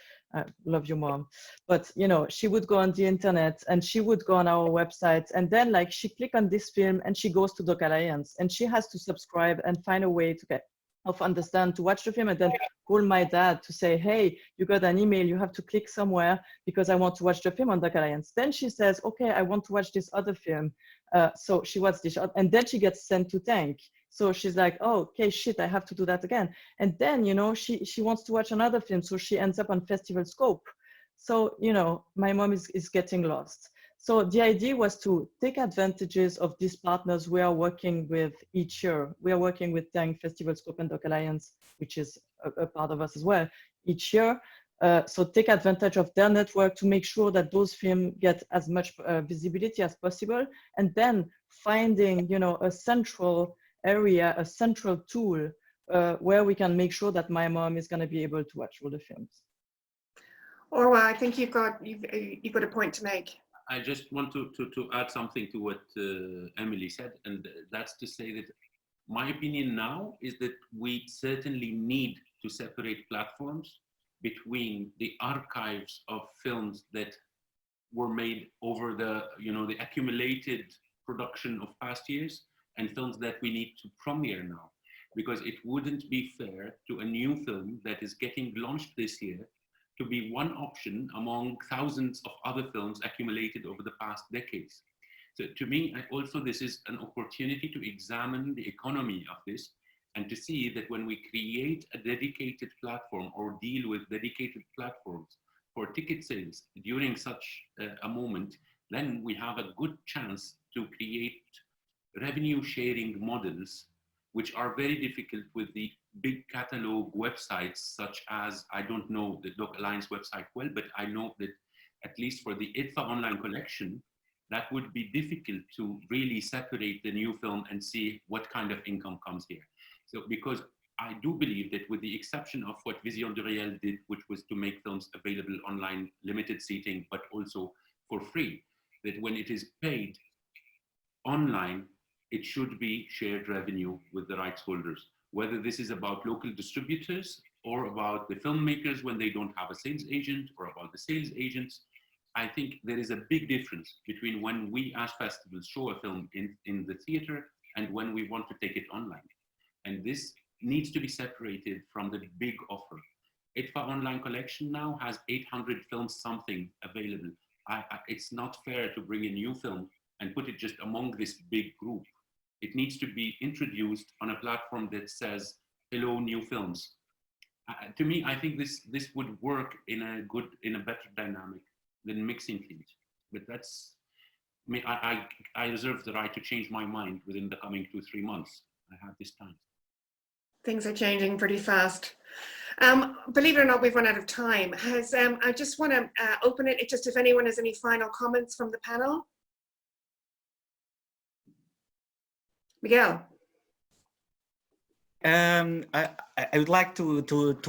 Love you, mom. But you know, she would go on the internet and she would go on our website, and then like she click on this film and she goes to Doc Alliance and she has to subscribe and find a way to get to watch the film, and then call my dad to say, hey, you got an email, you have to click somewhere because I want to watch the film on Doc Alliance. Then she says, okay, I want to watch this other film. So she watched this, and then she gets sent to Tank. So she's like, oh, okay, shit, I have to do that again. And then, you know, she wants to watch another film. So she ends up on Festival Scope. So, you know, my mom is getting lost. So the idea was to take advantages of these partners we are working with each year. We are working with Tank, Festival Scope, and Doc Alliance, which is a part of us as well, each year. So take advantage of their network to make sure that those films get as much visibility as possible, and then finding, you know, a central area, a central tool where we can make sure that my mom is going to be able to watch all the films. Orwa, I think you've got a point to make. I just want to add something to what Emilie said, and that's to say that my opinion now is that we certainly need to separate platforms between the archives of films that were made over the, you know, the accumulated production of past years, and films that we need to premiere now, because it wouldn't be fair to a new film that is getting launched this year to be one option among thousands of other films accumulated over the past decades. So to me, this is an opportunity to examine the economy of this, and to see that when we create a dedicated platform or deal with dedicated platforms for ticket sales during such a moment, then we have a good chance to create revenue sharing models, which are very difficult with the big catalog websites, such as, I don't know the Doc Alliance website well, but I know that at least for the IDFA online collection, that would be difficult to really separate the new film and see what kind of income comes here. So, because I do believe that with the exception of what Vision de Réel did, which was to make films available online, limited seating, but also for free, that when it is paid online, it should be shared revenue with the rights holders, whether this is about local distributors or about the filmmakers when they don't have a sales agent, or about the sales agents. I think there is a big difference between when we as festivals show a film in the theater and when we want to take it online. And this needs to be separated from the big offer. IDFA online collection now has 800 films something available. It's not fair to bring a new film and put it just among this big group. It needs to be introduced on a platform that says, hello, new films. To me, I think this would work in a better dynamic than mixing things. But that's, I reserve the right to change my mind within the coming 2-3 months. I have this time. Things are changing pretty fast. Believe it or not, we've run out of time. I just want to open it, just if anyone has any final comments from the panel. Miguel. I would like to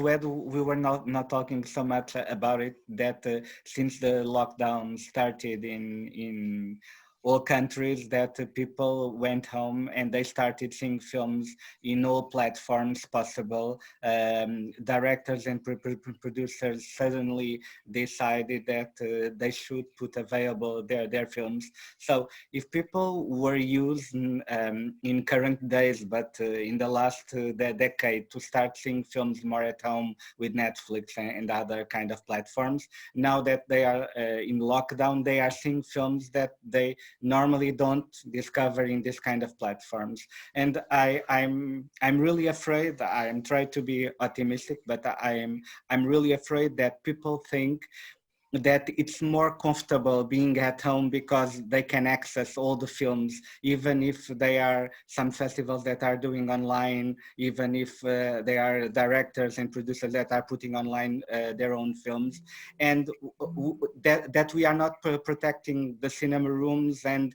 add, we were not talking so much about it, that since the lockdown started in all countries, that people went home and they started seeing films in all platforms possible. Directors and producers suddenly decided that they should put available their films. So if people were using in current days, but in the last decade, to start seeing films more at home with Netflix and other kind of platforms, now that they are in lockdown, they are seeing films that they normally don't discover in this kind of platforms. And I'm really afraid, I'm trying to be optimistic, but I'm really afraid that people think that it's more comfortable being at home because they can access all the films, even if they are some festivals that are doing online, even if they are directors and producers that are putting online their own films, and that we are not protecting the cinema rooms and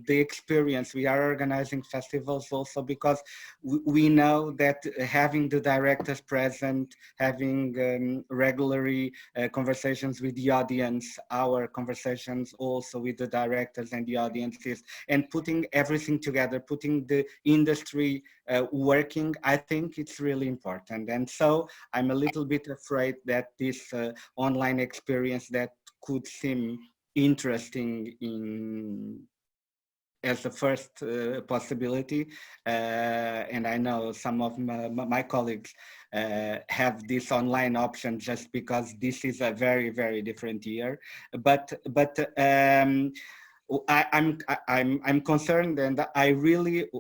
the experience. We are organizing festivals also because we know that having the directors present, having regularly conversations with the audience, our conversations also with the directors and the audiences, and putting everything together, putting the industry working, I think it's really important. And so I'm a little bit afraid that this online experience that could seem interesting as the first possibility, and I know some of my colleagues have this online option just because this is a very, very different year. But I'm concerned, and I really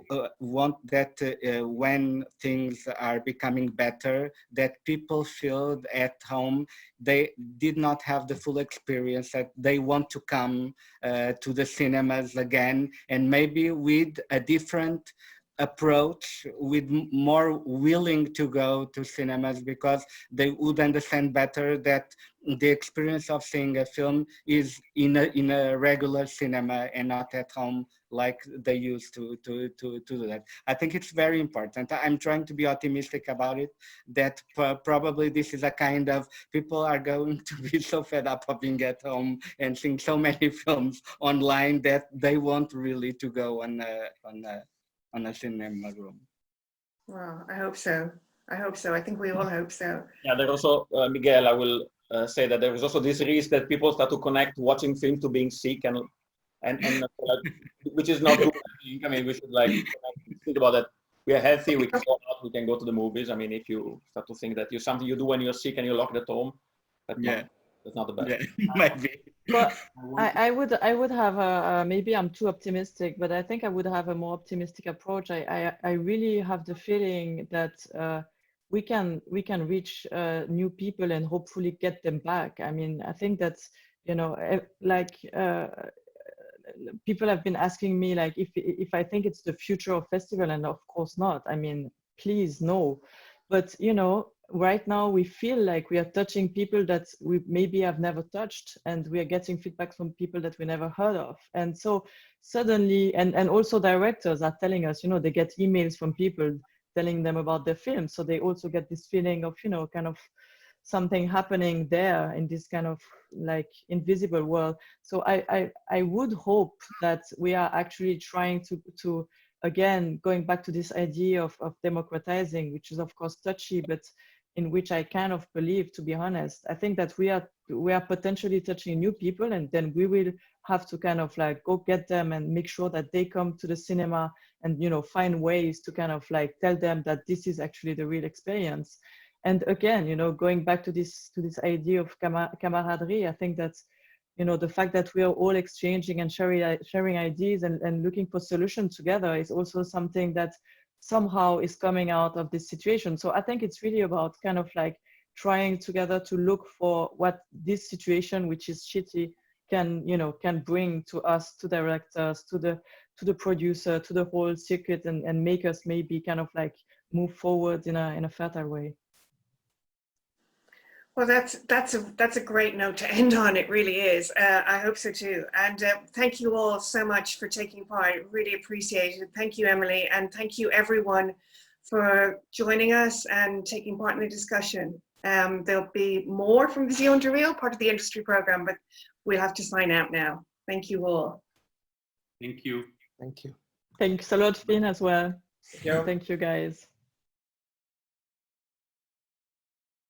want that when things are becoming better, that people feel at home they did not have the full experience, that they want to come to the cinemas again, and maybe with a different approach, with more willing to go to cinemas, because they would understand better that the experience of seeing a film is in a regular cinema and not at home like they used to do that. I think it's very important. I'm trying to be optimistic about it, that probably this is a kind of, people are going to be so fed up of being at home and seeing so many films online that they want really to go on a cinema room. Well, I hope so. I hope so. I think we all hope so. Yeah, there also, Miguel, I will say that there is also this risk that people start to connect watching film to being sick, and which is not good. I mean, we should think about that. We are healthy, we can go out, we can go to the movies. I mean, if you start to think that something you do when you're sick and you're locked at home, that's not the best. Yeah, might be. But I would have maybe I'm too optimistic, but I think I would have a more optimistic approach. I really have the feeling that we can reach new people and hopefully get them back. I mean, I think that's, you know, people have been asking me like if I think it's the future of festival, and of course not. I mean, please no. But you know, right now we feel like we are touching people that we maybe have never touched, and we are getting feedback from people that we never heard of. And so suddenly, and also directors are telling us, you know, they get emails from people telling them about their film. So they also get this feeling of, you know, kind of something happening there in this kind of like invisible world. So I would hope that we are actually trying to again, going back to this idea of democratizing, which is of course touchy, but in which I kind of believe, to be honest. I think that we are potentially touching new people, and then we will have to kind of like go get them and make sure that they come to the cinema, and, you know, find ways to kind of like tell them that this is actually the real experience. And again, you know, going back to this idea of camaraderie, I think that's, you know, the fact that we are all exchanging and sharing ideas and looking for solutions together is also something that somehow is coming out of this situation. So I think it's really about kind of like trying together to look for what this situation, which is shitty, can, you know, can bring to us, to directors, to the producer, to the whole circuit, and make us maybe kind of like move forward in a fertile way. Well, that's a great note to end on. It really is. I hope so too. And thank you all so much for taking part. Really appreciate it. Thank you, Emilie, and thank you everyone for joining us and taking part in the discussion. There'll be more from Vision du Réel, part of the industry program, but we'll have to sign out now. Thank you all. Thank you. Thank you. Thanks a lot, Finn, as well. Yeah. Thank you, guys.